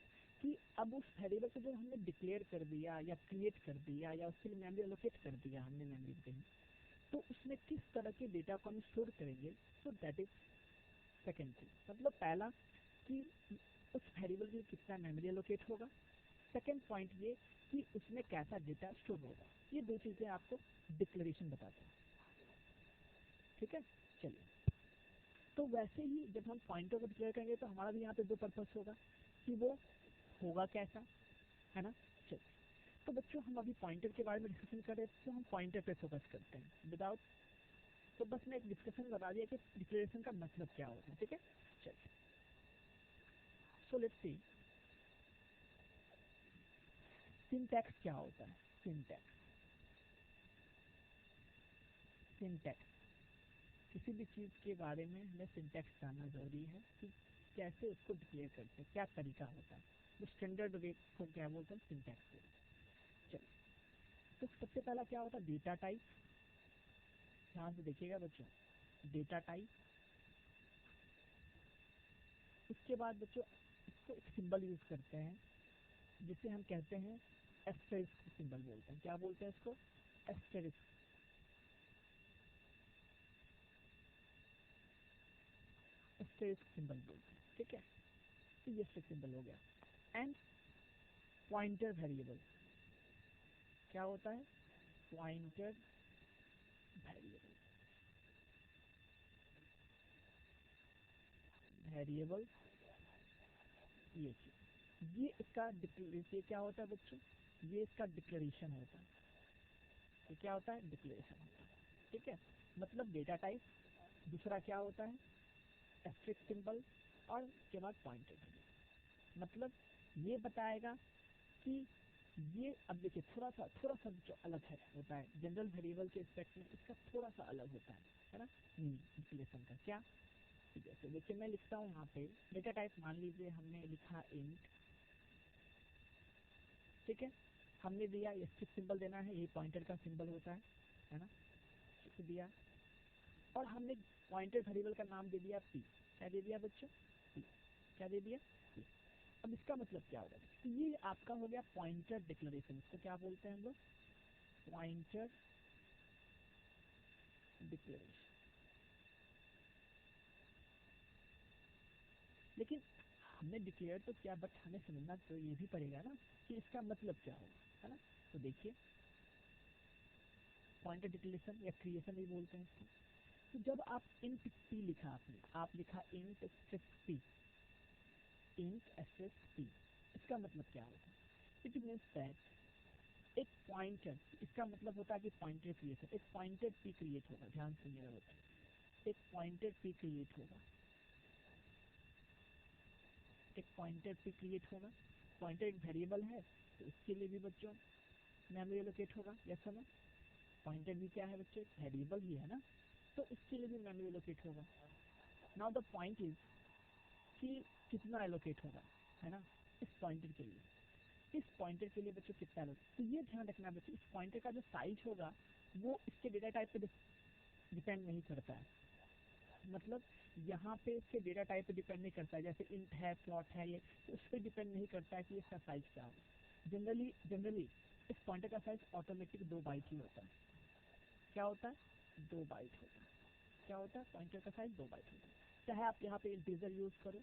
कि अब उस वेरिएबल को जब हमने डिक्लेयर कर दिया या क्रिएट कर दिया या उसके लिए मेमोरी एलोकेट कर दिया हमने मेमोरी में, तो उसमें किस तरह के डेटा को हम स्टोर करेंगे, तो दैट इज सेकेंड थिंग। मतलब पहला कि उस वेरिएबल के लिए कितना मेमोरी एलोकेट होगा, सेकेंड पॉइंट ये कि उसमें कैसा डेटा स्टोर होगा। ये दो चीज़ें आपको डिक्लेरेशन बताते हैं, ठीक है। चलिए, तो वैसे ही जब हम पॉइंटर को डिक्लेयर करेंगे तो हमारा भी यहाँ पे दो पर्पस होगा कि वो होगा कैसा, है ना। चलिए, तो बच्चों हम अभी पॉइंटर के बारे में डिस्कशन कर रहे थे, तो हम पॉइंटर पे फोकस करते हैं विदाउट, तो बस मैं एक डिस्कशन बता दिया कि डिक्लेरेशन का मतलब क्या होता है, ठीक है। चलिए, सो लेट्स सी सिंटैक्स क्या होता है। सिंटैक्स, सिंटैक्स किसी भी चीज़ के बारे में हमें सिंटैक्स जानना जरूरी है कि कैसे उसको डिक्लेयर करते हैं, क्या तरीका होता है, वो स्टैंडर्ड वे को क्या बोलते हैं, सिंटैक्स बोलते हैं। चलिए, तो सबसे पहला क्या होता है, डेटा टाइप। ध्यान से देखिएगा बच्चों, डेटा टाइप। उसके बाद बच्चों इसको एक सिंबल यूज करते हैं जिसे हम कहते हैं एस्टेरिस्क सिंबल बोलते हैं। क्या बोलते हैं इसको, एस्टेरिस्क, एस्टेरिस्क सिंबल बोलते हैं, ठीक है। तो ये सिंबल हो गया। एंड पॉइंटर वेरिएबल, क्या होता है, पॉइंटर वेरिएबल, वेरिएबल ये चीज, ये इसका डिक्लेरेशन क्या होता है बच्चों, ये इसका डिक्लेरेशन होता है। ये क्या होता है, डिक्लेरेशन होता है, ठीक है। मतलब डेटा टाइप, दूसरा क्या होता है एस्टेरिस्क सिंबल, और उसके बाद पॉइंटर। मतलब ये बताएगा कि ये, अब देखिए थोड़ा सा जो अलग है होता है जनरल वेरिएबल के रिस्पेक्ट में, इसका थोड़ा सा अलग होता है ना डिक्लेरेशन का। क्या, जैसे देखिए मैं लिखता हूँ यहाँ पे डेटा टाइप, मान लीजिए हमने लिखा इंट, ठीक है, हमने दिया एस्टेरिस्क सिंबल देना है, ये पॉइंटर का सिंबल होता है ना, दिया, और हमने पॉइंटर वेरिएबल का नाम दे दिया पी। क्या दे दिया बच्चों, पी। क्या दे दिया, पी। अब इसका मतलब क्या होगा, तो ये आपका हो गया पॉइंटर डिक्लेरेशन। इसको क्या बोलते हैं हम लोग, पॉइंटर डिक्लेरेशन। लेकिन हमने डिक्लेयर तो किया, बट हमें समझना तो ये भी पड़ेगा ना कि इसका मतलब क्या होगा, है ना। तो देखिए पॉइंटर डिक्लेरेशन या क्रिएशन भी बोलते हैं इसको। तो जब आप इंट पी लिखा, आपने आप लिखा int asterisk P, int asterisk P, इसका मतलब क्या होता है, इट मीन्स दैट एक पॉइंटर, इसका मतलब होता है कि पॉइंटर क्रिएशन, एक पॉइंटर पी क्रिएट होगा। ध्यान से मेरा होता है, एक पॉइंटर पी क्रिएट होगा, एक पॉइंटर पी क्रिएट होगा। पॉइंटर एक वेरिएबल है तो इसके लिए भी बच्चों मेमोरी एलोकेट होगा, यस ना। पॉइंटर भी क्या है बच्चों, एक वेरिएबल ही है ना, तो इसके लिए भी मेमोरी एलोकेट होगा। नाउ द पॉइंट इज कि कितना एलोकेट होगा, है ना, इस पॉइंटर के लिए, इस पॉइंटर के लिए बच्चों कितना एलोकेट। तो ये ध्यान रखना बच्चों, इस पॉइंटर का जो साइज होगा वो इसके डेटा टाइप पे डिपेंड नहीं करता है। मतलब यहाँ पे इसके डेटा टाइप पे डिपेंड नहीं करता है, जैसे इंट है, फ्लॉट है, ये तो उस पर डिपेंड नहीं करता है कि इसका साइज क्या होगा। जनरली इस पॉइंटर का साइज ऑटोमेटिक 2 बाइट ही होता है। क्या होता है, 2 बाइट होता है। क्या होता है, पॉइंटर का साइज 2 बाइट होता है। चाहे आप यहाँ पे इंटीजर यूज करो,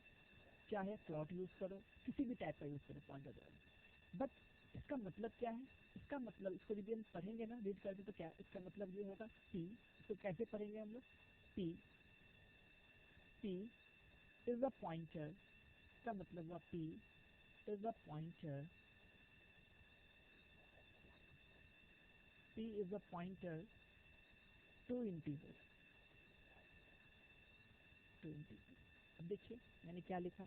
चाहे फ्लॉट यूज करो, किसी भी टाइप का यूज करो पॉइंटर द्वारा, बट इसका मतलब क्या है, इसका मतलब इसको यदि हम पढ़ेंगे ना, रीड करते तो क्या इसका मतलब ये होगा p, इसको कैसे पढ़ेंगे हम लोग, p इज अ पॉइंटर, इसका मतलब हुआ p is a pointer, p is a pointer to integer, अब देखिए मैंने क्या लिखा,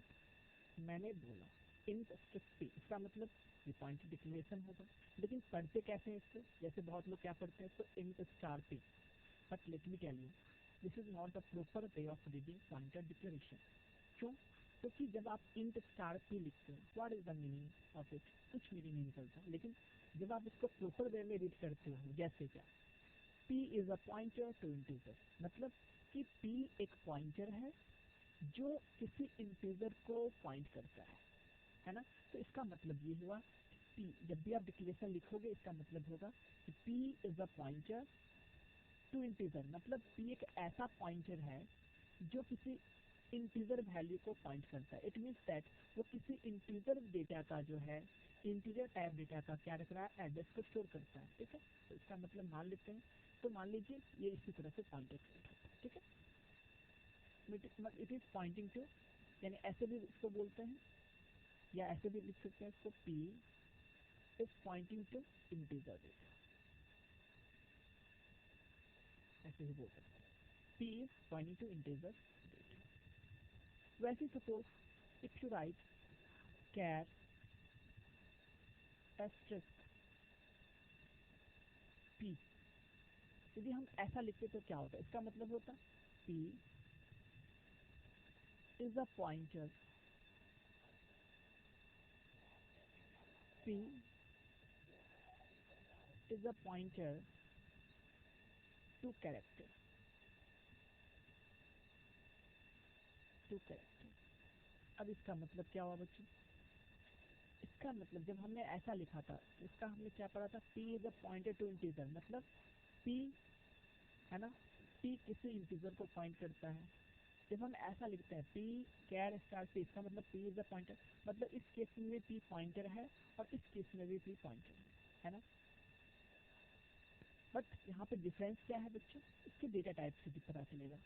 मैंने बोला int p, इसका मतलब ये पॉइंटर डिक्लेरेशन होगा, लेकिन पढ़ते कैसे हैं इसको, जैसे बहुत लोग क्या पढ़ते हैं इसको int star p, but let me tell you this is not the proper way of reading pointer declaration. क्यों? क्योंकि जब आप int स्टार p लिखते हो, what is the meaning of it, कुछ मीनिंग नहीं निकलता, लेकिन जब आप इसको प्रॉपर वे में रीड करते हो, जैसे क्या p is a pointer to integer, मतलब कि p एक पॉइंटर है जो किसी इंटीजर को पॉइंट करता है ना। तो इसका मतलब ये हुआ p, जब भी आप डिक्लेरेशन लिखोगे इसका मतलब होगा कि p is a pointer to integer, मतलब p एक ऐसा पॉइंटर है जो किसी इंटीजर वैल्यू को पॉइंट करता है। इट मीन्स दैट वो किसी इंटीजर डेटा का जो है, इंटीजर टाइप डेटा का क्या रख रहा है, एड्रेस को स्टोर करता है, ठीक है। तो इसका मतलब मान लेते हैं, तो मान लीजिए ये इसी तरह से पॉइंटर होता है, ठीक है। इट इज पॉइंटिंग टू, यानी ऐसे भी इसको बोलते हैं, या ऐसे भी लिख सकते हैं इसको, p is pointing to integer data, ऐसे ही बोल सकते हैं, p is pointing to integer data. वैसे suppose if you write char asterisk p, यदि हम ऐसा लिखते तो क्या होता है, इसका मतलब होता p is a pointer, p is a pointer to character, अब इसका मतलब क्या हुआ बच्चों, इसका मतलब जब हमने ऐसा लिखा था, इसका हमने क्या पढ़ा था, p is a pointer to integer, मतलब p है ना, p किसी इंटीजर को पॉइंट करता है। जब हम ऐसा लिखते हैं p char स्टार p, इसका मतलब p is a pointer, मतलब इस केस में p पॉइंटर है और इस केस में भी p पॉइंटर है ना। बट यहाँ पे डिफरेंस क्या है बच्चों, इसके डेटा टाइप से भी पता चलेगा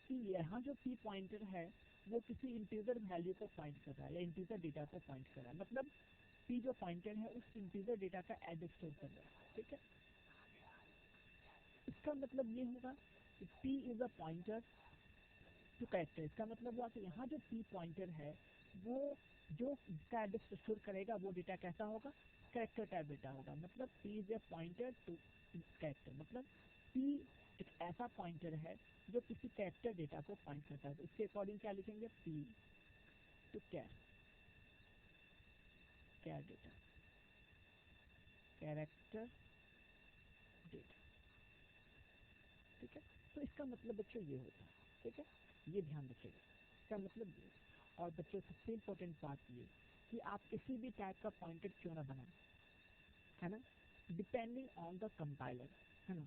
कि यहाँ जो p पॉइंटर है वो किसी इंटीजर वैल्यू को पॉइंट कर रहा है या इंटीजर डेटा को पॉइंट कर रहा है, मतलब p जो पॉइंटर है उस इंटीजर डेटा का एड्रेस स्टोर कर रहा है, ठीक है। इसका मतलब ये होगा कि p is a pointer to character, इसका मतलब हुआ कि यहाँ जो p पॉइंटर है वो जो इसका एड्रेस स्टोर करेगा वो डेटा कैसा होगा, कैरेक्टर टाइप डेटा होगा, मतलब p is a pointer to character, मतलब p एक ऐसा पॉइंटर है जो किसी कैरेक्टर डेटा को पॉइंट करता है। तो इसके अकॉर्डिंग क्या लिखेंगे, p to char data, character data, ठीक है। तो इसका मतलब बच्चों ये होता है, ठीक है, ये ध्यान रखिएगा, इसका मतलब ये। और बच्चों सबसे इम्पोर्टेंट बात ये कि आप किसी भी टाइप का पॉइंटर क्यों ना बनाएं, है ना, डिपेंडिंग ऑन द कंपाइलर, है ना।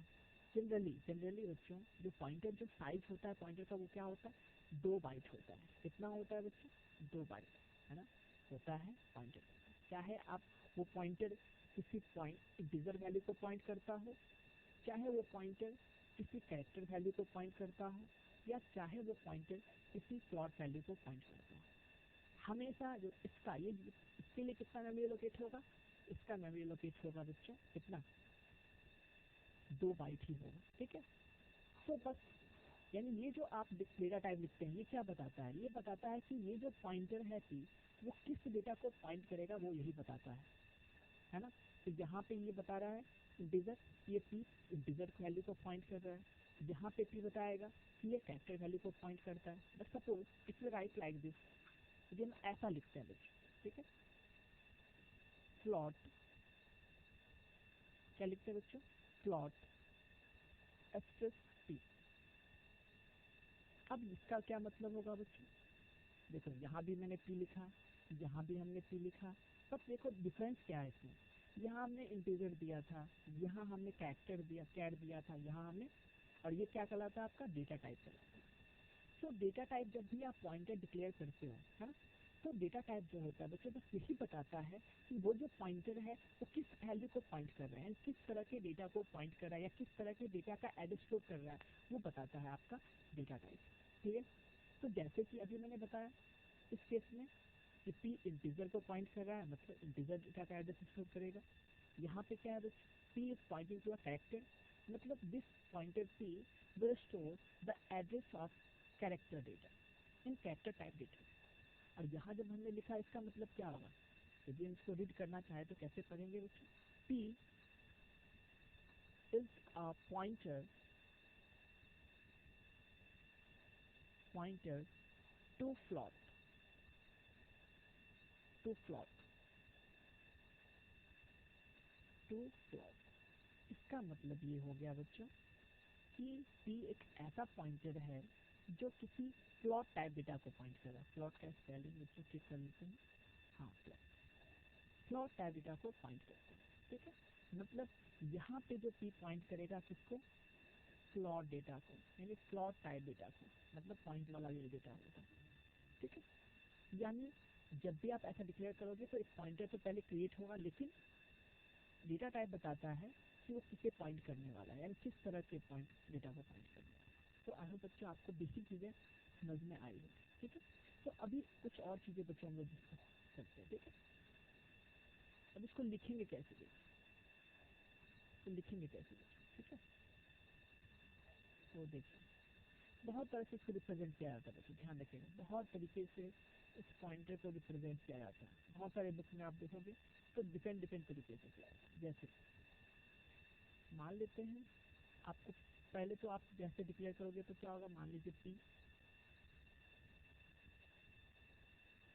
जनरली बच्चों जो पॉइंटर जो साइज होता है पॉइंटर का वो क्या होता है, 2 बाइट होता है। कितना होता है बच्चों, 2 बाइट, है ना, होता है पॉइंटर। चाहे आप वो पॉइंटर किसी पॉइंट इंटीजर वैल्यू को पॉइंट करता हो, चाहे वो पॉइंटर किसी कैरेक्टर वैल्यू को पॉइंट करता हो, या चाहे वो पॉइंटर किसी फ्लॉट वैल्यू को पॉइंट करता हो, हमेशा जो इसका ये इसके लिए कितना मेमोरी लोकेट होगा, इसका मेमोरी लोकेट होगा बच्चों कितना, 2 बाइट ही होगा, ठीक है। तो बस यानी ये जो आप डेटा टाइप लिखते हैं ये क्या बताता है, ये बताता है कि ये जो पॉइंटर है p वो किस डेटा को पॉइंट करेगा वो यही बताता है ना। तो यहाँ पे ये बता रहा है इंटीजर, ये p इंटीजर वैल्यू को पॉइंट कर रहा है, यहाँ पे p बताएगा कि ये कैरेक्टर वैल्यू को पॉइंट करता है। But suppose if you right like this, यदि हम ऐसा लिखते हैं बच्चों, ठीक है, फ्लॉट, क्या लिखते हैं बच्चों, फ्लॉट p, अब इसका क्या मतलब होगा बच्चों, देखो यहाँ भी मैंने p लिखा, यहाँ भी हमने p लिखा, बट देखो डिफरेंस क्या है इसमें, यहाँ हमने इंटीजर दिया था, यहाँ हमने कैरेक्टर दिया, कैर दिया था, यहाँ हमने और ये क्या कहलाता है आपका डेटा टाइप कहलाता है। तो डेटा टाइप जब भी आप पॉइंटर डिक्लेयर करते हो है ना, तो डेटा टाइप जो होता है बच्चों बस यही बताता है कि वो जो पॉइंटर है वो किस वैल्यू को पॉइंट कर रहा है, किस तरह के डेटा को पॉइंट कर रहा है या किस तरह के डेटा का एड्रेस स्टोर कर रहा है, वो बताता है आपका डेटा टाइप। ठीक है, तो जैसे कि अभी मैंने बताया इस केस में कि पी इंटीजर को पॉइंट कर रहा है, मतलब इंटीजर डेटा का एड्रेस स्टोर करेगा। यहाँ पे क्या है, P is pointing to a character, मतलब this pointer P will store the address of character data in character type data। और यहाँ जब हमने लिखा इसका मतलब क्या होगा, यदि हम इसको रीड करना चाहे तो कैसे पढ़ेंगे बच्चों, P is a pointer to float इसका मतलब ये हो गया बच्चों कि P एक ऐसा पॉइंटर है जो किसी फ्लोट टाइप डेटा को पॉइंट कर रहा है। फ्लोट का स्पेलिंग बच्चों चेक कर लेते हैं, हाँ फ्लोट टाइप डेटा को पॉइंट करता है। ठीक है, मतलब यहाँ पे जो P पॉइंट करेगा किसको, फ्लोट डेटा को, यानी फ्लोट टाइप डेटा को, मतलब पॉइंट वाला ये डेटा होगा। ठीक है, यानी जब भी आप ऐसा डिक्लेयर करोगे तो एक पॉइंटर तो पहले क्रिएट होगा, लेकिन डेटा टाइप बताता है कि वो किसे पॉइंट करने वाला है, यानी किस तरह के पॉइंट डेटा को पॉइंट करने वाला है। तो आई होप बच्चों आपको बेसिक चीज़ें समझ में आई है। ठीक है, तो अभी कुछ और चीज़ें बच्चों हम लोग डिस्कस करते हैं। ठीक है, अब इसको लिखेंगे कैसे, तो लिखेंगे कैसे बच्चों। ठीक है, तो देखिए बहुत तरह से इसको रिप्रेजेंट किया जाता है बच्चों, ध्यान रखिएगा, बहुत तरीके से इस पॉइंटर को रिप्रेजेंट किया जाता है। बहुत सारे बुक में आप देखोगे तो डिफरेंट तरीके से किया जाता है। जैसे मान लेते हैं आपको पहले तो आप जैसे डिक्लेयर करोगे तो क्या होगा, मान लीजिए P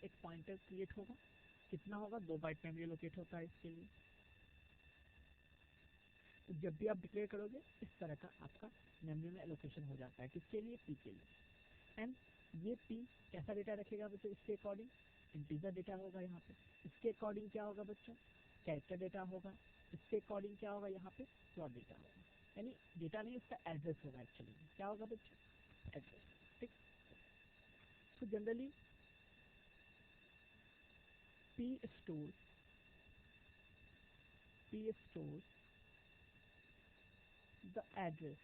एक पॉइंटर क्रिएट होगा, कितना होगा, 2 बाइट मेमोरी लोकेट होता है इसके लिए। तो जब भी आप डिक्लेयर करोगे इस तरह का आपका मेमोरी में एलोकेशन हो जाता है, किसके लिए, P के लिए। एंड ये P कैसा डेटा रखेगा बच्चों, इसके अकॉर्डिंग इंटीजर डेटा होगा यहाँ पे, इसके अकॉर्डिंग क्या होगा बच्चों, कैरेक्टर डेटा होगा, इसके अकॉर्डिंग क्या होगा यहाँ पे, फ्लोट डेटा होगा। यानी डेटा नहीं, उसका एड्रेस होगा, एक्चुअली क्या होगा बच्चों, एड्रेस। ठीक, तो generally P stores the address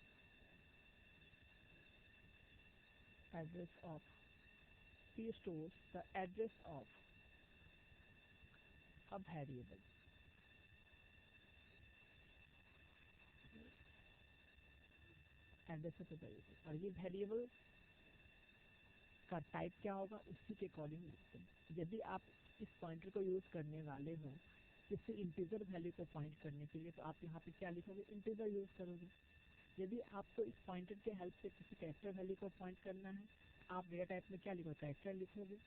of P stores the address of a variable, address of variable, और ये वेरिएबल का टाइप क्या होगा उसी के अकॉर्डिंग लिखते हैं। यदि आप इस पॉइंटर को यूज करने वाले हो किसी इंटीजर वैल्यू को पॉइंट करने के लिए, तो आप यहाँ पे क्या लिखोगे, इंटीजर यूज करोगे। यदि आपको इस पॉइंटर के हेल्प से किसी कैरेक्टर वैल्यू को पॉइंट करना है, आप डेटा टाइप में क्या लिखोगे, कैरेक्टर लिखोगे।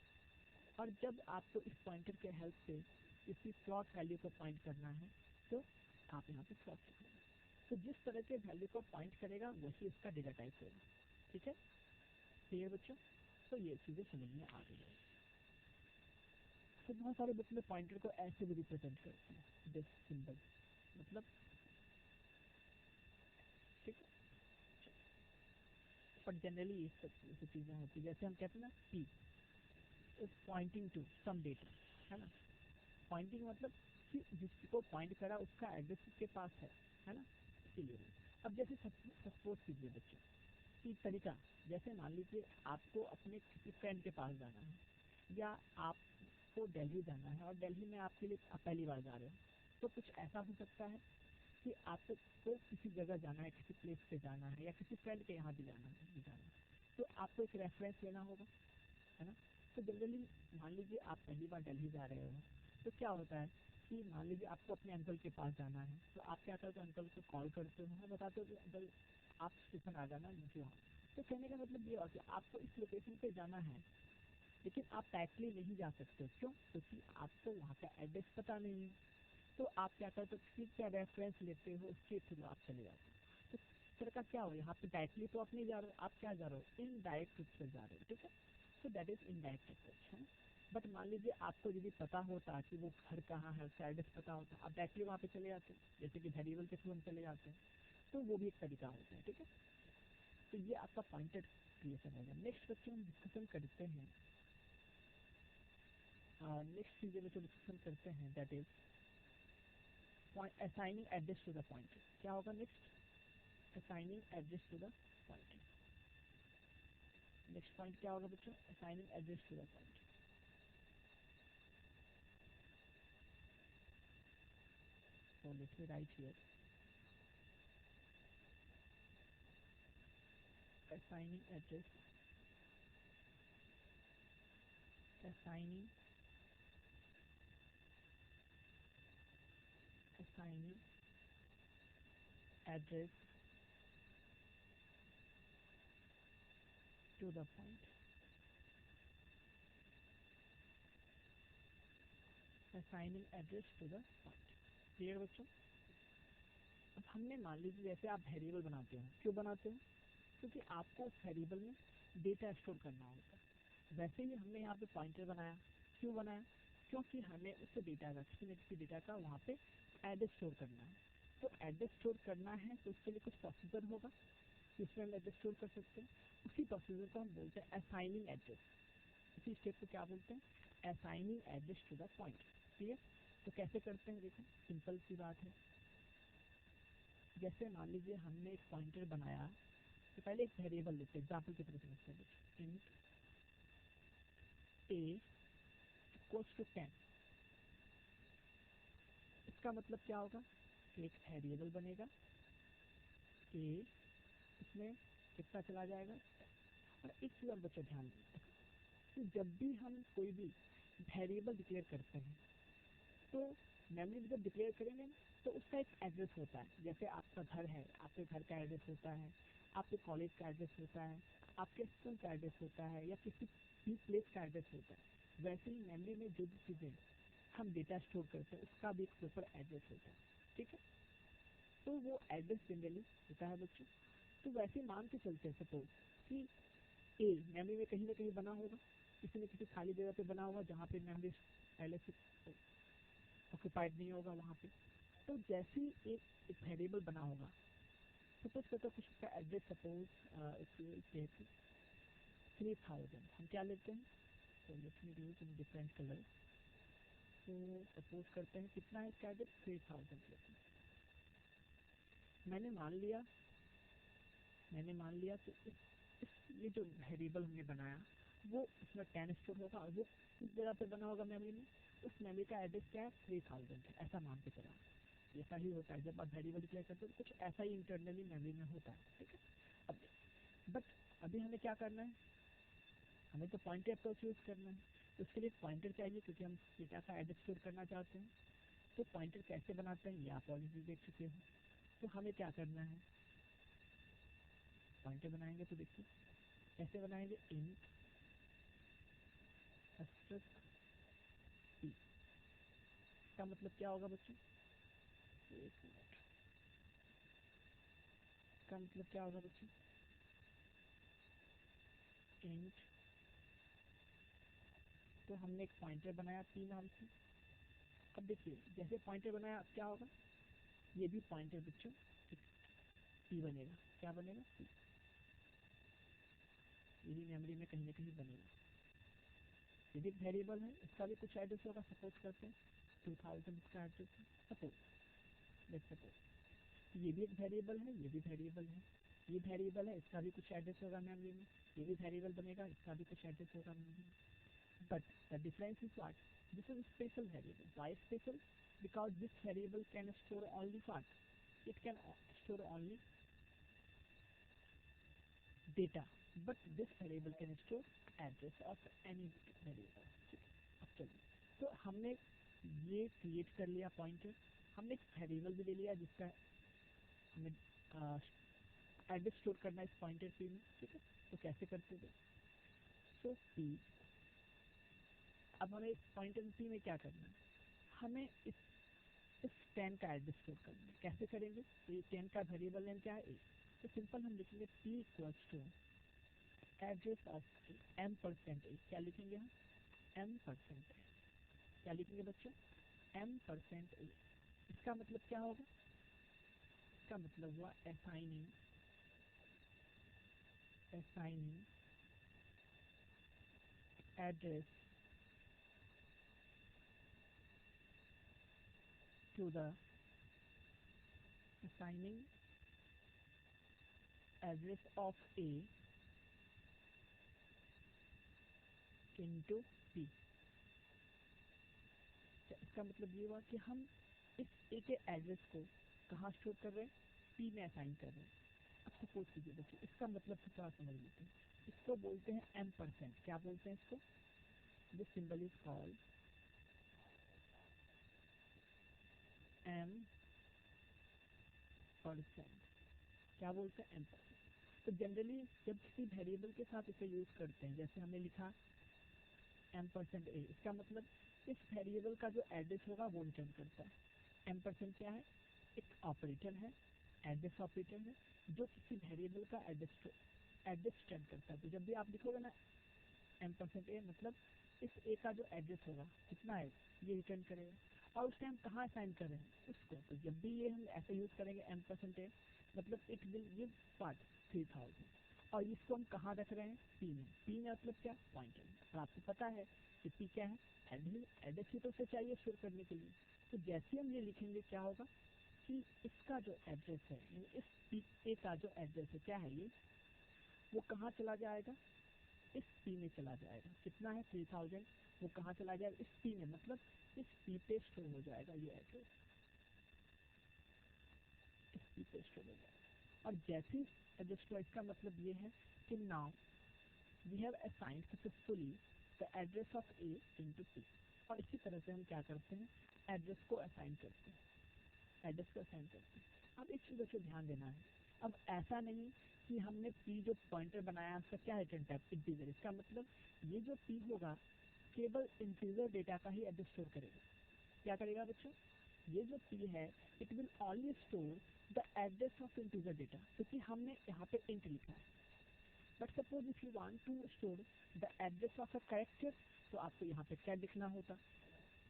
और जब आपको इस पॉइंटर के हेल्प से किसी फ्लोट वैल्यू को पॉइंट करना है तो आप यहाँ पे फ्लोट लिखोगे। तो जिस तरह के वैल्यू को पॉइंट करेगा वही इसका डेटा टाइप होगा। ठीक है, क्लियर बच्चों, तो ये चीज़ें समझ में आ गई है। तो बहुत सारे बुक में पॉइंटर को ऐसे भी रिप्रेजेंट करते हैं, दिस सिंबल, मतलब ठीक है, बट जनरली ये सब चीज़ें होती है। जैसे हम कहते हैं ना P is pointing to some data, है ना, पॉइंटिंग मतलब कि जिसको पॉइंट करा उसका एड्रेस उसके पास है ना, इसीलिए। अब जैसे सपोज कीजिए बच्चों कि तरीका, जैसे मान लीजिए आपको अपने किसी फ्रेंड के पास जाना है या आपको दिल्ली जाना है और दिल्ली में आपके लिए आप पहली बार जा रहे हो, तो कुछ ऐसा हो सकता है कि आपको किसी जगह जाना है, किसी प्लेस पे जाना है या किसी फ्रेंड के यहाँ भी जाना है, तो आपको एक रेफरेंस लेना होगा, है ना। तो जनरली मान लीजिए आप पहली बार दिल्ली जा रहे हो तो क्या होता है कि मान लीजिए आपको अपने अंकल के पास जाना है, तो आप क्या करते हो, अंकल को कॉल करते हो, बताते हो कि अंकल आप स्टेशन आ जाना मुझे वहाँ। तो कहने का मतलब ये हुआ कि आपको इस लोकेशन पे जाना है, लेकिन आप डायरेक्टली नहीं जा सकते, क्यों, क्योंकि आपको वहाँ का एड्रेस पता नहीं है। तो आप क्या करते हो, किसी का रेफरेंस लेते हो, उसके थ्रू आप चले जाते हो। तो इस तरह का क्या हो, यहाँ पे डायरेक्टली तो आप नहीं जा रहे हो, आप क्या जा रहे हो, इनडायरेक्ट रूप से जा रहे हो। ठीक है, तो दैट इज इनडायरेक्ट अप्रोच, है। बट मान लीजिए आपको यदि पता होता कि वो घर कहाँ है, उसका एड्रेस पता होता, आप डायरेक्टली वहाँ पे चले जाते हैं, जैसे कि वेरिएबल के थ्रू हम चले जाते हैं, तो वो भी एक तरीका होता है। ठीक है, तो ये आपका पॉइंटर क्रिएशन होगा। नेक्स्ट बच्चों हम डिस्कशन करते हैं, नेक्स्ट चीज़ में जो डिस्कशन करते हैं that is assigning address to the pointer. क्या होगा next? Assigning address to the pointer. Next point क्या होगा बच्चों? Assigning address to the pointer. So let me write here assigning address, assigning address to the point, assigning address to the point। Clear बच्चों? अब हमने मान लीजिए जैसे आप वेरिएबल बनाते हो, क्यों बनाते हो? क्योंकि आपको उस वेरिएबल में डेटा स्टोर करना होता है। वैसे ही हमने यहाँ पे पॉइंटर बनाया, क्यों बनाया? क्योंकि हमें उस डेटा का, किसी न किसी डेटा का वहाँ पे एड्रेस स्टोर करना है। तो एड्रेस स्टोर करना है तो उसके लिए कुछ प्रोसीजर होगा जिसमें हम एड्रेस स्टोर कर सकते हैं। उसी प्रोसीजर को हम बोलते हैं असाइनिंग एड्रेस। इसी स्टेप को क्या बोलते हैं? Assigning address to the point. ठीक है, तो कैसे करते हैं? देखो सिंपल सी बात है। जैसे मान लीजिए हमने एक पॉइंटर बनाया, तो पहले एक वेरिएबल लेते हैं, एग्जाम्पल की तरह समझते हैं। Int a equals to 10। इसका मतलब क्या होगा? एक वेरिएबल बनेगा a, इसमें कितना चला जाएगा। और एक चीज आप बच्चे ध्यान दें, तो जब भी हम कोई भी वेरिएबल डिक्लेयर करते हैं तो मेमोरी में जब डिक्लेयर करेंगे तो उसका एक एड्रेस होता है। जैसे आपका घर है, आपके घर का एड्रेस होता है, आपके कॉलेज का एड्रेस होता है, आपके स्कूल का एड्रेस होता है, या किसी भी प्लेस का एड्रेस होता है। वैसे ही मेमोरी में जो भी चीज़ें हम डेटा स्टोर करते हैं उसका भी एक प्रॉपर एड्रेस होता है। ठीक है, तो वो एड्रेस जनरली होता है बच्चों। तो वैसे मान के चलते हैं सपोज कि ए मेमोरी में कहीं ना कहीं बना होगा, किसी न किसी खाली जगह पे बना होगा जहाँ पे मेमोरी पहले से ऑक्यूपाइड नहीं होगा वहाँ पे। तो जैसे ही एक वेरिएबल बना होगा, सपोज करते कुछ उसका एड्रेस सपोज 3000, हम क्या लेते हैं? तो let me use in different colour. तो सपोज करते हैं कितना है इसका एड्रेस? 3000 लेते हैं। मैंने मान लिया तो ये जो वेरिएबल हमने बनाया वो उसमें 10 स्टोर होगा, और वो किस जगह पे बना होगा मेमोरी में? उस मेमोरी का एड्रेस क्या है? 3000 है। ऐसा मान के चला। ऐसा ही होता है जब आप वेरिएबल डिक्लेयर करते हो, कुछ ऐसा ही इंटरनली मेमोरी में होता है। ठीक है, अब बट अभी हमें क्या करना है? हमें तो पॉइंटर अप्रोच यूज करना है। तो उसके लिए पॉइंटर चाहिए क्योंकि हम डेटा का एड्रेस स्टोर करना चाहते हैं। तो पॉइंटर कैसे बनाते हैं ये आप ऑलरेडी देख चुके हो। तो हमें क्या करना है? पॉइंटर बनाएंगे तो देखिए कैसे बनाएंगे। इंट एस्टेरिस्क p का मतलब क्या होगा बच्चों? एक मिनट, का मतलब क्या होगा बच्चों? इंट, तो हमने एक पॉइंटर बनाया p नाम से। अब देखिए जैसे पॉइंटर बनाया अब क्या होगा? ये भी पॉइंटर बच्चों p बनेगा। क्या बनेगा? p। ये भी मेमोरी में कहीं ना कहीं बनेगा। ये भी वेरिएबल है, इसका भी कुछ एड्रेस होगा। सपोज करते हैं 2000 इसका एड्रेस है। सपोज ये भी एक वेरिएबल है, ये भी वेरिएबल है, ये वेरिएबल है, इसका भी कुछ एड्रेस होगा मेमोरी में। ये भी वेरिएबल बनेगा, इसका भी कुछ एड्रेस होगा मेमोरी में। But the difference is what? This is a special variable. Why special? Because this variable can store only what? It can store only data. But this variable can store address of any variable. अब चलिए, तो हमने ये create कर लिया pointer. हमने एक variable भी ले लिया जिसका हमें एड्रेस स्टोर करना है इस पॉइंटर p में। ठीक है, तो कैसे करते थे? सो p, अब हमें इस पॉइंटर p में क्या करना है? हमें इस 10 का एड्रेस स्टोर करना है। कैसे करेंगे? तो ये 10 का वेरिएबल नेम क्या है? a। तो सिंपल हम लिखेंगे p equals to address of m%a। क्या लिखेंगे हम? m%। क्या लिखेंगे बच्चों? m%a। इसका मतलब क्या होगा? इसका मतलब हुआ assigning assigning address to the assigning address of A into P। इसका मतलब ये हुआ कि हम इस A के एड्रेस को कहाँ स्टोर कर रहे हैं, P में असाइन कर रहे हैं। अब सपोज कीजिए देखिए, इसका मतलब तो थोड़ा समझ लेते हैं। इसको बोलते हैं M%। क्या बोलते हैं इसको? This symbol is called M%। क्या बोलते हैं? M%। तो जनरली जब किसी वेरिएबल के साथ इसे यूज करते हैं, जैसे हमने लिखा M%A, इसका मतलब इस वेरिएबल का जो एड्रेस होगा वो रिटर्न करता है। M% क्या है? एक ऑपरेटर है, एड्रेस ऑपरेटर है, जो किसी वेरिएबल का एड्रेस रिटर्न करता है। तो जब भी आप लिखोगे ना M%A, मतलब इस A का जो एड्रेस होगा कितना है ये रिटर्न करेगा। और उस टाइम कहाँ असाइन कर रहे हैं उसको। तो जब भी ये हम ऐसे यूज करेंगे M%A, मतलब इट विल गिव पार्ट 3000, और इसको हम कहाँ रख रहे हैं? P में। P में मतलब क्या? पॉइंटर। और आपको पता है कि P क्या है? एड्रेस ही तो से चाहिए स्टोर करने के लिए। तो जैसे हम ये लिखेंगे क्या होगा कि इसका जो एड्रेस है, इस A का जो एड्रेस है क्या है ये, वो कहाँ चला जाएगा? इस P में चला जाएगा। कितना है? 3000। वो कहाँ चला जाएगा? इस P में, मतलब इस P पे स्टोर हो जाएगा ये एड्रेस, इस P पे स्टोर हो जाएगा। और जैसे एड्रेस स्टोर, इसका मतलब ये है कि now we have assigned successfully the address of A into P। और इसी तरह से हम क्या करते हैं? एड्रेस को असाइन करते हैं, एड्रेस को असाइन करते हैं। अब इस चीज़ को ध्यान देना है। अब ऐसा नहीं कि हमने P जो पॉइंटर बनाया उसका क्या रिटर्न टाइप? इंटीजर। इसका मतलब ये जो P होगा केवल इंटीजर डेटा का ही एड्रेस स्टोर करेगा। क्या करेगा बच्चों? ये जो P है it will only store the address of integer data, क्योंकि हमने यहाँ पे इंट लिखा है। But suppose if you want to store the address of a character, तो आपको यहाँ पे क्या लिखना होता?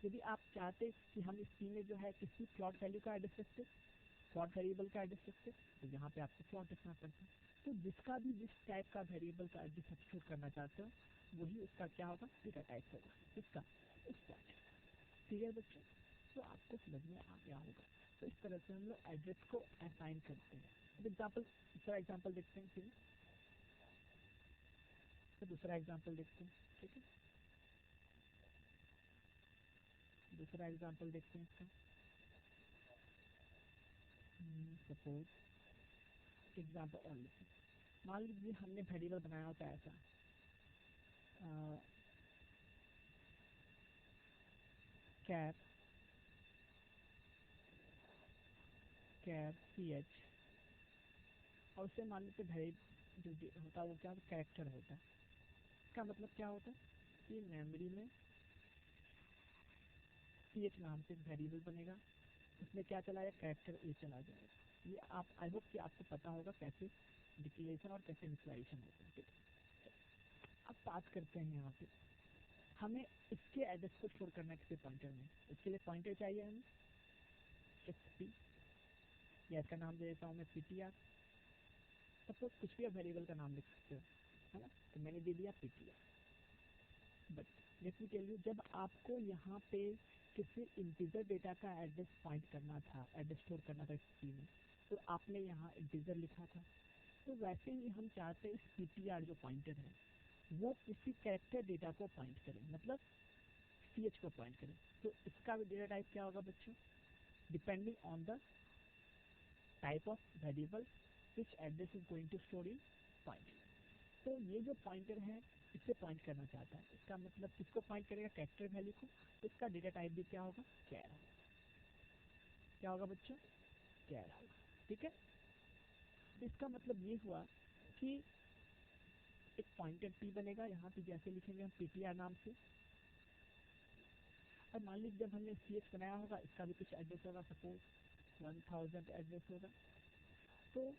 यदि आप चाहते कि हम इस P में जो है किसी फ्लोट वैल्यू का एड्रेस रखते, फ्लोट वेरिएबल का एड्रेस रखते, तो यहाँ पे आपको फ्लोट रखना पड़ता। तो जिसका भी जिस टाइप का वेरिएबल का एड्रेस आप स्टोर करना चाहते हो वही उसका क्या होगा? डेटा टाइप होगा। इसका इस पॉइंट। ठीक है बच्चों? तो आपको समझ में आ गया होगा। तो इस तरह से हम लोग एड्रेस को असाइन करते हैं। एग्जाम्पल, दूसरा एग्जाम्पल देखते हैं। ठीक है, तो दूसरा एग्जाम्पल देखते हैं। ठीक है, दूसरा एग्जाम्पल देखते हैं इसका। सपोज एग्जाम्पल और लिखते हैं। मान लीजिए हमने वेरिएबल बनाया होता है ऐसा, कैप CH, और उससे मान लीजिए जो होता है वो क्या कैरेक्टर होता है। इसका मतलब क्या होता है कि मेमोरी में CH नाम से वेरिएबल बनेगा, उसमें क्या चला जाएगा? कैरेक्टर A चला जाएगा। ये आप आई होप कि आपको पता होगा कैसे डिक्लेरेशन और कैसे इनिशियलाइजेशन होता है। ठीक है, अब बात करते हैं यहाँ पे हमें इसके एड्रेस को स्टोर करना है किसी पॉइंटर में। इसके लिए पॉइंटर चाहिए हमें XP, या इसका नाम दे देता हूँ मैं PTR। सपोज कुछ भी आप वेरिएबल का नाम लिख सकते हो, है ना? तो मैंने दे दिया PTR। But let me tell you, जब आपको यहाँ पे किसी इंटीजर डेटा का एड्रेस पॉइंट करना था, एड्रेस स्टोर करना था इस में, तो आपने यहाँ इंटीजर लिखा था। तो वैसे ही हम चाहते हैं इस PTR जो पॉइंटर है वो किसी कैरेक्टर डेटा को पॉइंट करें, मतलब CH को पॉइंट करें। तो इसका भी डेटा टाइप क्या होगा बच्चों? Depending on the type of variable which address is going to store in point. तो ये जो पॉइंटर है इससे पॉइंट करना चाहता है, इसका मतलब किसको पॉइंट करेगा? कैरेक्टर वैल्यू को। तो इसका डेटा टाइप भी क्या होगा? कैर होगा। क्या होगा बच्चों? कैर होगा। ठीक है, तो इसका मतलब ये हुआ कि एक पॉइंटर P बनेगा, यहाँ पे जैसे लिखेंगे हम PTR नाम से। और मान लीजिए जब हमने CH बनाया होगा इसका भी कुछ एड्रेस होगा, सपोज 1000 एड्रेस होगा। तो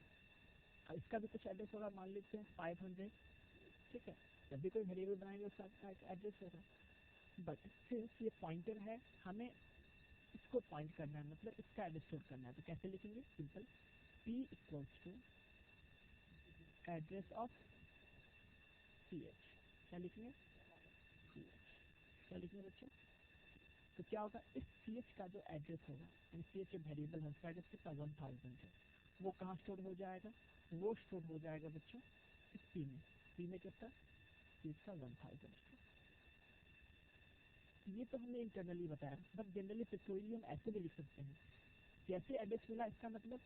इसका भी कुछ एड्रेस होगा, मान लेते हैं 500। ठीक है, जब भी कोई वेरिएबल बनाएंगे उसका एक एड्रेस होगा। बट सिंस ये पॉइंटर है हमें इसको पॉइंट करना है, मतलब इसका एड्रेस स्टोर करना है। तो कैसे लिखेंगे? Simple P equals to address of C H, क्या लिखेंगे सी एच, क्या लिखेंगे बच्चों। तो क्या होगा, इस सी एच का जो एड्रेस होगा, सी एच वेरिएबल है, उसका एड्रेस कितना 1000 है, वो कहाँ स्टोर हो जाएगा, वो स्टोर हो जाएगा बच्चों इस पी में। पी में कितना, सी एच का 1000। ये तो हमने इंटरनली बताया, बट जनरली पिक्टोरियल हम ऐसे भी लिख सकते हैं, जैसे एड्रेस मिला इसका मतलब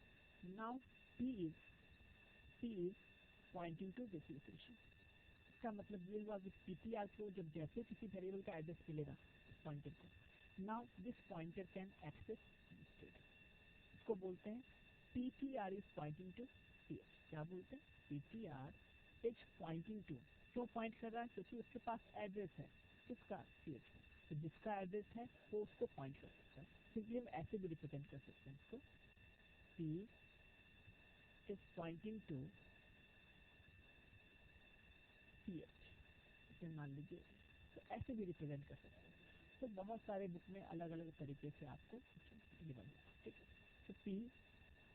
now P is pointing to this location. इसका मतलब ये हुआ कि पीटीआर को जब जैसे किसी वेरिएबल का एड्रेस मिलेगा इस पॉइंटर को, now this pointer can access state. इसको बोलते हैं PTR is pointing to C H. क्या बोलते हैं, पीटीआर इज पॉइंटिंग टू। क्यों पॉइंट कर रहा है, क्योंकि उसके पास एड्रेस है किसका, सी एच का। तो जिसका एड्रेस है वो उसको पॉइंट कर सकता है। सिंपली हम ऐसे भी रिप्रेजेंट कर सकते हैं इसको, P is pointing to C H, इसे मान लीजिए। तो ऐसे भी रिप्रेजेंट कर सकते हैं। तो बहुत सारे बुक में अलग अलग तरीके से आपको ये बना, ठीक है। तो P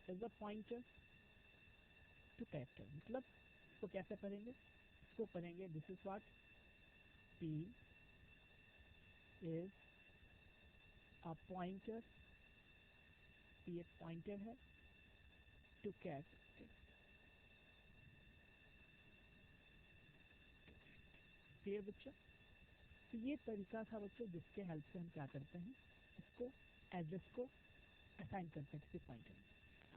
is the pointer to character, मतलब इसको कैसे पढ़ेंगे, इसको पढ़ेंगे this is what P is a pointer, P एक पॉइंटर है टू कैरेक्टर। क्लियर बच्चों। तो ये तरीका था बच्चों जिसके हेल्प से हम क्या करते हैं, इसको एड्रेस को असाइन करते हैं किसी पॉइंटर में।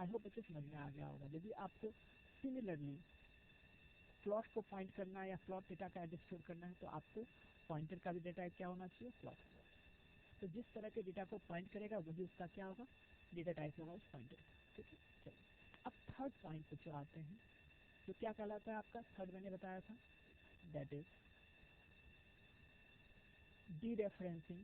आई होप बच्चों समझ में आ गया होगा। यदि आपको सिमिलरली प्लॉट को पॉइंट करना है या प्लॉट डेटा का एड्रेस स्टोर करना है, तो आपको पॉइंटर का भी डेटा क्या होना चाहिए, प्लॉट। तो जिस तरह के डेटा को पॉइंट करेगा वही उसका क्या होगा, डेटा टाइप होगा उस पॉइंटर का, ठीक है। चलिए अब थर्ड पॉइंट पे जो आते हैं, जो क्या कहलाता है आपका, थर्ड मैंने बताया था, that is dereferencing,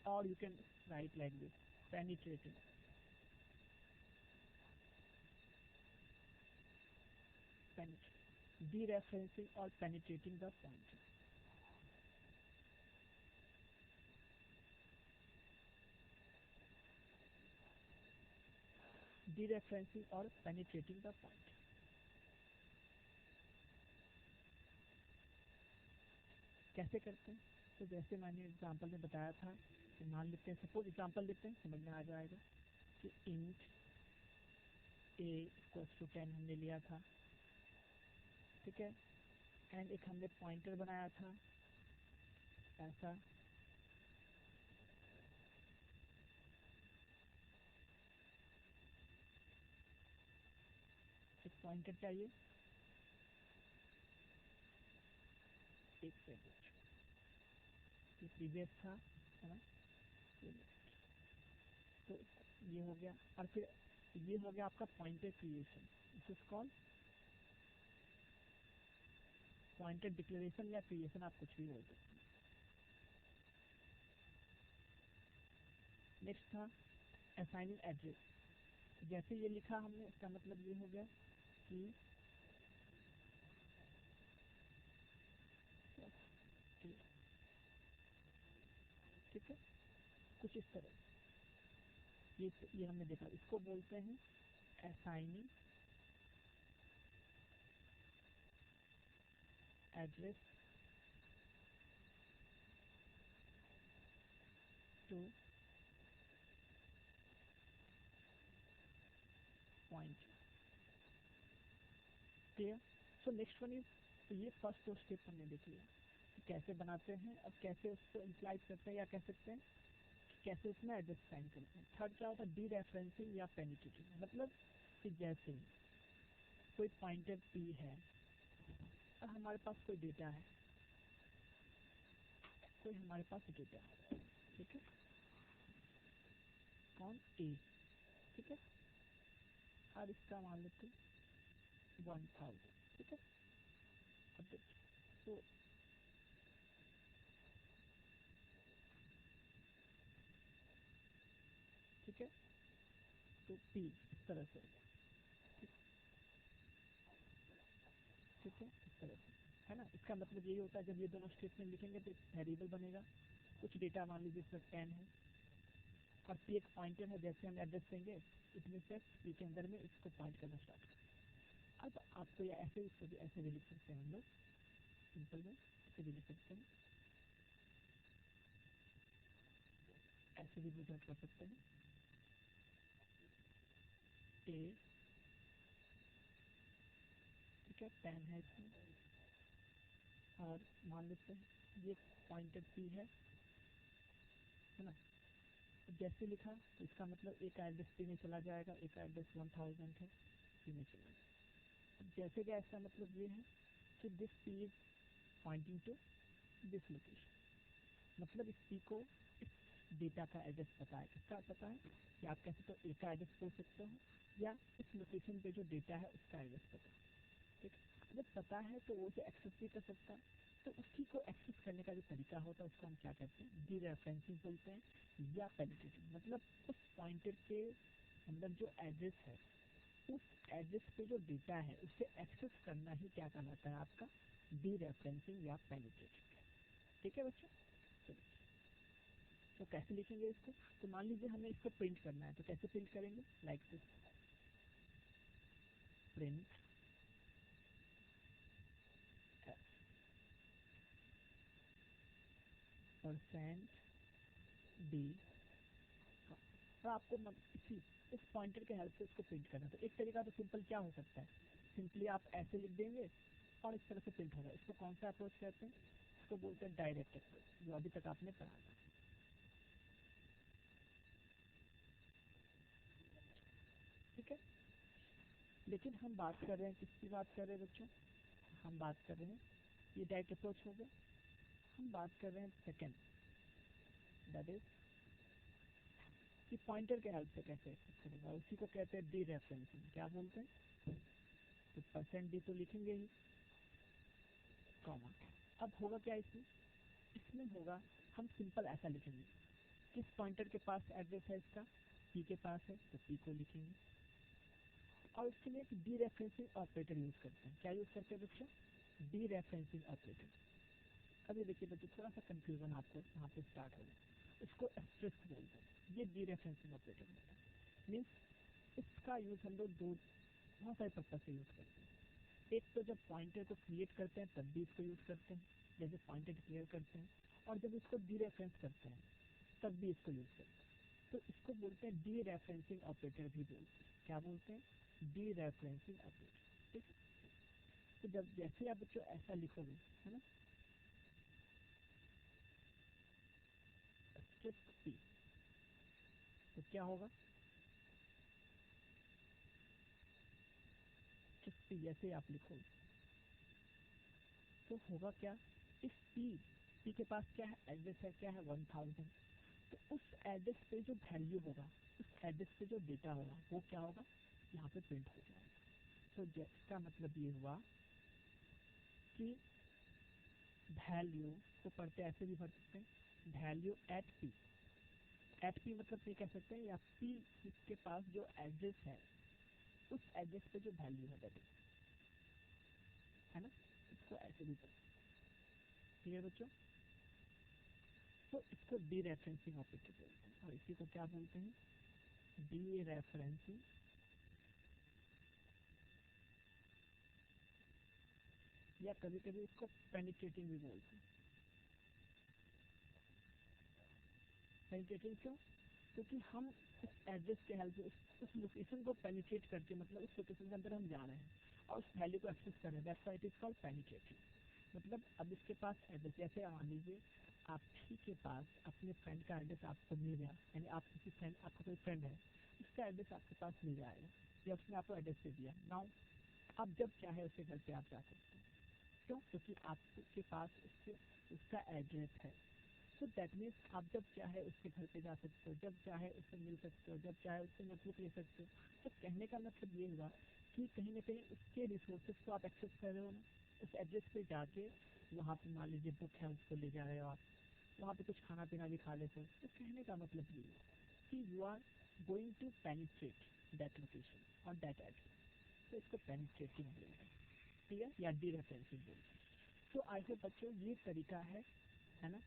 or you can write like this, penetrating, dereferencing or penetrating the pointer। dereferencing or penetrating the pointer, कैसे करते हैं, तो जैसे मैंने एग्जांपल में बताया था, तो मान लेते हैं, सपोज एग्जांपल लेते हैं, समझ में आ जाएगा कि इंट ए इक्वल्स टू 10 हमने लिया था, ठीक है। एंड एक हमने पॉइंटर बनाया था ऐसा, एक पॉइंटर चाहिए, एक सेकंड, ये प्रीवियस था, है ना, तो ये हो गया। और फिर ये हो गया आपका pointer creation, this is called pointer declaration या क्रिएशन, आप कुछ भी बोल सकते हैं। नेक्स्ट था असाइनिंग एड्रेस। जैसे ये लिखा हमने, इसका मतलब ये हो गया कि ठीक है, कुछ इस तरह, ये हमने देखा, इसको बोलते हैं assigning address two point. Clear. So next one is, तो ये फर्स्ट 2 स्टेप हमने देख लिया कि कैसे बनाते हैं, अब कैसे उसको इम्प्लाइज करते हैं या कह सकते हैं कैसे उसमें एड्रेस साइन करते हैं। थर्ड क्या होता है, डीरेफरेंसिंग या पेनिट्रेटिंग, मतलब कि जैसे कोई पॉइंटर पी है और हमारे पास कोई डेटा है, कोई हमारे पास डेटा है, ठीक है, कौन ए, ठीक है, और इसका मान लेते 1000, ठीक है। अब तो ठीक है, तो पी इस तरह से, ठीक है, इस तरह से, है ना। इसका मतलब यही होता है जब ये दोनों स्टेटमेंट लिखेंगे तो वेरिएबल बनेगा, कुछ डेटा मान लीजिए इसमें 10 है, और पी एक पॉइंटर है, जैसे हम एड्रेस देंगे इतने से पी के अंदर में इसको पॉइंट करना स्टार्ट कर। अब आपको या ऐसे इसको भी ऐसे भी लिख सकते हैं हम लोग, सिंपल में ऐसे भी लिख सकते हैं, ऐसे भी रिप्रेजेंट कर सकते हैं। ए ठीक है, पेन है इसमें, और मान लेते हैं ये पॉइंटर पी है ना। जैसे लिखा तो इसका मतलब एक एड्रेस पी में चला जाएगा, एक एड्रेस 1000 है पी में चला जाएगा। जैसे कि इसका मतलब ये है कि this P is pointing to this location, मतलब इस पी को इस डेटा का एड्रेस पता है। किसका पता है कि आप कैसे तो ए का एड्रेस बोल सकते हो, या इस लोकेशन पे जो डेटा है उसका एड्रेस पता है। ठीक है, जब पता है तो वो उसे एक्सेस भी कर सकता है। तो उसी को एक्सेस करने का जो तरीका होता है उसको हम क्या कहते हैं, डीरेफरेंसिंग बोलते हैं या पेनिट्रेटिंग। मतलब उस पॉइंटर के अंदर जो एड्रेस है, उस एड्रेस पे जो डेटा है उसे एक्सेस करना ही क्या कहलाता है आपका, डीरेफरेंसिंग या पेनिट्रेटिंग। ठीक है बच्चों, तो कैसे लिखेंगे इसको, तो मान लीजिए हमें इसको प्रिंट करना है, तो कैसे प्रिंट करेंगे, like this, print percent D. तो आपको इस पॉइंटर के हेल्प से इसको प्रिंट करना है। तो एक तरीका तो सिंपल क्या हो सकता है, सिंपली आप ऐसे लिख देंगे और इस तरह से प्रिंट होगा। इसको कौन सा अप्रोच कहते हैं, इसको बोलते हैं डायरेक्ट अप्रोच, जो अभी तक आपने पढ़ा था। ठीक है, लेकिन हम बात कर रहे हैं, किसकी बात कर रहे हैं बच्चों, हम बात कर रहे हैं, ये डायरेक्ट अप्रोच हो गया। हम बात कर रहे हैं सेकेंड, दैट इज कि पॉइंटर के हेल्प से कैसे एक्सेस करेंगे, उसी को कहते हैं डीरेफरेंसिंग। क्या बोलते हैं, तो परसेंट डी तो लिखेंगे ही, कॉमा। अब होगा क्या इसमें, इसमें होगा हम सिंपल ऐसा लिखेंगे, किस पॉइंटर के पास एड्रेस है इसका, पी के पास है तो पी को लिखेंगे, और इसके लिए एक डीरेफरेंसिंग ऑपरेटर यूज करते हैं। क्या यूज करते हैं बच्चों, डीरेफरेंसिंग ऑपरेटर। अभी देखिए बच्चों, थोड़ा सा कंफ्यूजन आपको यहाँ पे स्टार्ट होगा, इसको एस्टेरिस्क बोलते हैं, ये डीरेफरेंसिंग ऑपरेटर होता है। मीन्स इसका यूज हम लोग बहुत सारे पर्पज से यूज करते हैं। एक तो जब पॉइंटर को क्रिएट करते हैं तब भी इसको यूज करते हैं, जैसे पॉइंटर डिक्लेयर करते हैं, और जब इसको डीरेफरेंस करते हैं तब भी इसको यूज करते हैं। तो इसको बोलते हैं डीरेफरेंसिंग ऑपरेटर भी बोलते हैं। क्या बोलते हैं, डीरेफरेंसिंग ऑपरेटर। ठीक है, तो जब जैसे आप बच्चों ऐसा लिखोगे, है ना, पी, तो क्या होगा, पी जैसे आप लिखोगे तो होगा क्या, इस पी के पास क्या है, एड्रेस है, क्या है 1000। तो उस एड्रेस पे जो वैल्यू होगा, उस एड्रेस पे जो डेटा होगा वो क्या होगा, यहाँ पे प्रिंट हो जाएगा। तो इसका मतलब ये हुआ कि वैल्यू को पढ़ते ऐसे भी भर सकते हैं, value at P. At P मतलब ये कह सकते हैं, या पी के पास जो एड्रेस है उस एड्रेस पे जो वैल्यू है, दैट है ना, इसको ऐसे भी कर सकते हैं। ठीक है बच्चों, तो इसको डीरेफरेंसिंग ऑपरेटर बोलते हैं, और इसी को क्या बोलते हैं, डीरेफरेंसिंग, या कभी कभी इसको पेनिट्रेटिंग भी बोलते हैं। पेनिट्रेटिंग क्यों, क्योंकि हम इस एड्रेस के हेल्प से उस लोकेशन को पेनिट्रेट करके, मतलब उस लोकेशन के अंदर हम जा रहे हैं और उस वैल्यू को एक्सेस कर रहे हैं, that's why it is called penetrating. मतलब अब इसके पास एड्रेस, जैसे मान लीजिए आप ही के पास अपने फ्रेंड का एड्रेस आपको मिल गया, यानी आप किसी फ्रेंड, आपका कोई फ्रेंड है, उसका एड्रेस आपके पास मिल जाएगा, या उसने आपको एड्रेस दे दिया। नाउ आप जब चाहे उसके घर पे आप जा सकते हैं, क्यों, क्योंकि आपके पास उसका एड्रेस है। तो दैट मीन्स आप जब चाहे उसके घर पे जा सकते हो, जब चाहे उससे मिल सकते हो, जब चाहे उससे नोटबुक ले सकते हो। तो कहने का मतलब ये हुआ कि कहीं ना कहीं उसके रिसोर्सेज को आप एक्सेस कर रहे हो ना, उस एड्रेस पे जाके वहाँ पे मान लीजिए बुक है उसको ले जा रहे हो आप, वहाँ पे कुछ खाना पीना भी खा लेते हो। तो कहने का मतलब ये है कि you are going to penetrate that location और दैट एड्रेस, तो इसको पेनिट्रेटिंग बोलते हैं, ठीक है, या डीरेफरेंसिंग बोलते हैं। तो आगे बच्चों ये तरीका है ना,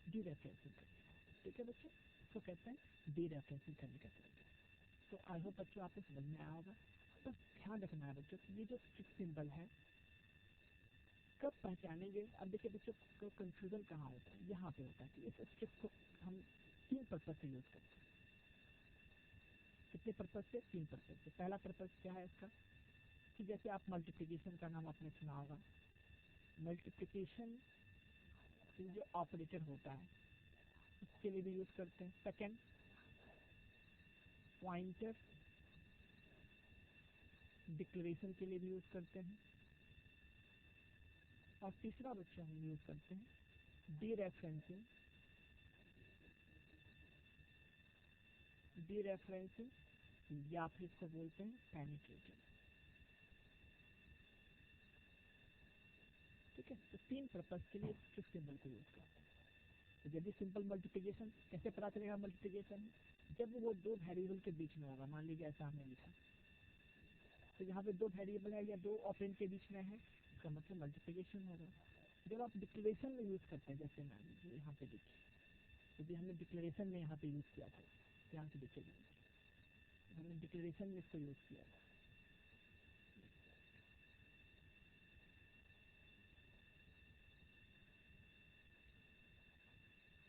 डीरेफरेंसिंग करने का। ठीक है बच्चों, इसको कहते हैं डीरेफरेंसिंग करने का तरीका। तो आई होप बच्चों आपको समझ में आया होगा। बस ध्यान रखना है बच्चों कि ये जो स्ट्रिक्ट सिंबल है कब पहचानेंगे। अब देखिए बच्चों को कंफ्यूजन कहाँ होता है, यहाँ पे होता है कि इस स्ट्रिक्ट को हम 3 पर्पज से यूज करते हैं। कितने पर्पज से? 3 पर्पज से। पहला पर्पज क्या है इसका कि जैसे आप मल्टीप्लिकेशन का नाम आपने सुना होगा, मल्टीप्लिकेशन जो ऑपरेटर होता है उसके लिए भी यूज करते हैं। सेकेंड, पॉइंटर डिक्लेरेशन के लिए भी यूज करते हैं। और तीसरा बच्चों हम यूज करते हैं डीरेफरेंसिंग, या फिर इसको बोलते हैं पेनिट्रेटिंग। ठीक है, तो 3 पर्पज के लिए स्ट्रिक्ट सिंबल को यूज करते हैं। तो यदि सिंपल मल्टीप्लिकेशन कैसे पता चलेगा? मल्टीप्लिकेशन जब वो 2 वेरिएबल के बीच में होगा, मान लीजिए ऐसा हमने लिखा, तो यहाँ पे 2 वेरिएबल है या 2 ऑपरेंड के बीच में है, इसका मतलब मल्टीप्लिकेशन होगा। जब आप डिक्लेरेशन में यूज करते हैं, जैसे मान लीजिए यहाँ पे देखिए, यदि हमने डिक्लेरेशन में यहाँ पे यूज किया था, ध्यान से देखिए, हमने डिक्लेरेशन में इसको यूज किया था,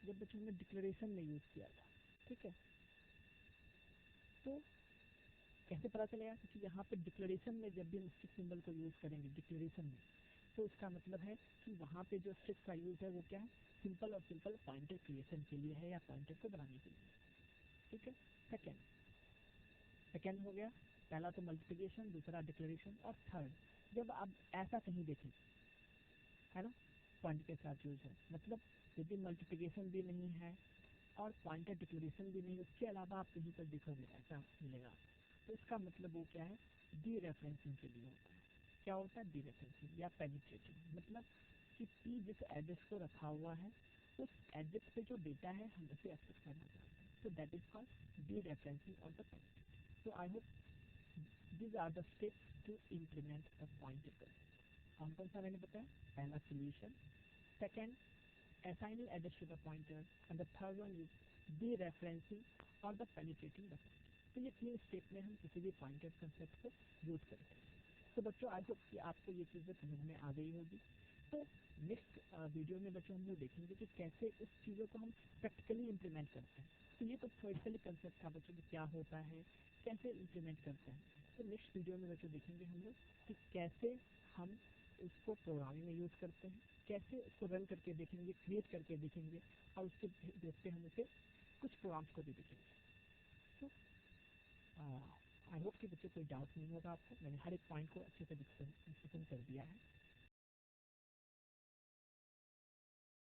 जब बच्चों ने डिक्लेरेशन में यूज किया था, ठीक है, तो कैसे पता चलेगा? क्योंकि यहाँ पे डिक्लेरेशन में जब भी हम स्ट्रिक्ट सिंबल को यूज करेंगे डिक्लेरेशन में, तो इसका मतलब है कि वहाँ पे जो स्ट्रिक्ट का यूज है वो क्या है? सिंपल और सिंपल पॉइंटर क्रिएशन के लिए है या पॉइंटर को बनाने के लिए। ठीक है, सेकेंड हो गया, पहला तो मल्टीप्लिकेशन, दूसरा डिक्लेरेशन, और थर्ड जब आप ऐसा कहीं देखें, है ना, पॉइंटर के साथ यूज है, मतलब यदि मल्टीप्लिकेशन भी नहीं है और पॉइंटर डिक्लेरेशन भी नहीं, उसके अलावा आप कहीं पर देखोगे ऐसा मिलेगा, तो इसका मतलब वो क्या है? डी रेफरेंसिंग के लिए होता है। क्या होता है? डी रेफरेंसिंग या पेनिट्रेटिंग, मतलब कि पी जिस एड्रेस को रखा हुआ है उस एड्रेस पे जो डेटा है हम उसे एक्सेस करना चाहते हैं, तो that is called D referencing और द पेनिट्रेटिंग। तो I hope these are the steps to implement the pointer concept. कौन कौन सा मैंने बताया? पहला solution, second assigning address to the pointer, and the third one is dereferencing or the penetrating the pointer. तो ये 3 step में हम किसी भी पॉइंटर कंसेप्ट को यूज करते हैं। तो बच्चों आई होप कि आपको ये चीज़ें समझ में आ गई होगी। तो नेक्स्ट वीडियो में बच्चों हम लोग देखेंगे कि कैसे इस चीज़ों को हम प्रैक्टिकली इम्प्लीमेंट करते हैं। तो ये तो थोड़ी कंसेप्ट था बच्चों कि क्या होता है, कैसे इम्प्लीमेंट करते हैं। तो नेक्स्ट वीडियो में बच्चों देखेंगे हम लोग कि कैसे हम उसको प्रोग्रामिंग में यूज़ करते हैं, कैसे उसको रन करके देखेंगे, क्रिएट करके देखेंगे, और उसके बेस पे हम उसे कुछ प्रोग्राम्स को भी देखेंगे। तो आई होप कि बच्चों कोई डाउट नहीं होगा आपको, मैंने हर एक पॉइंट को अच्छे से डिस्कशन कर दिया है।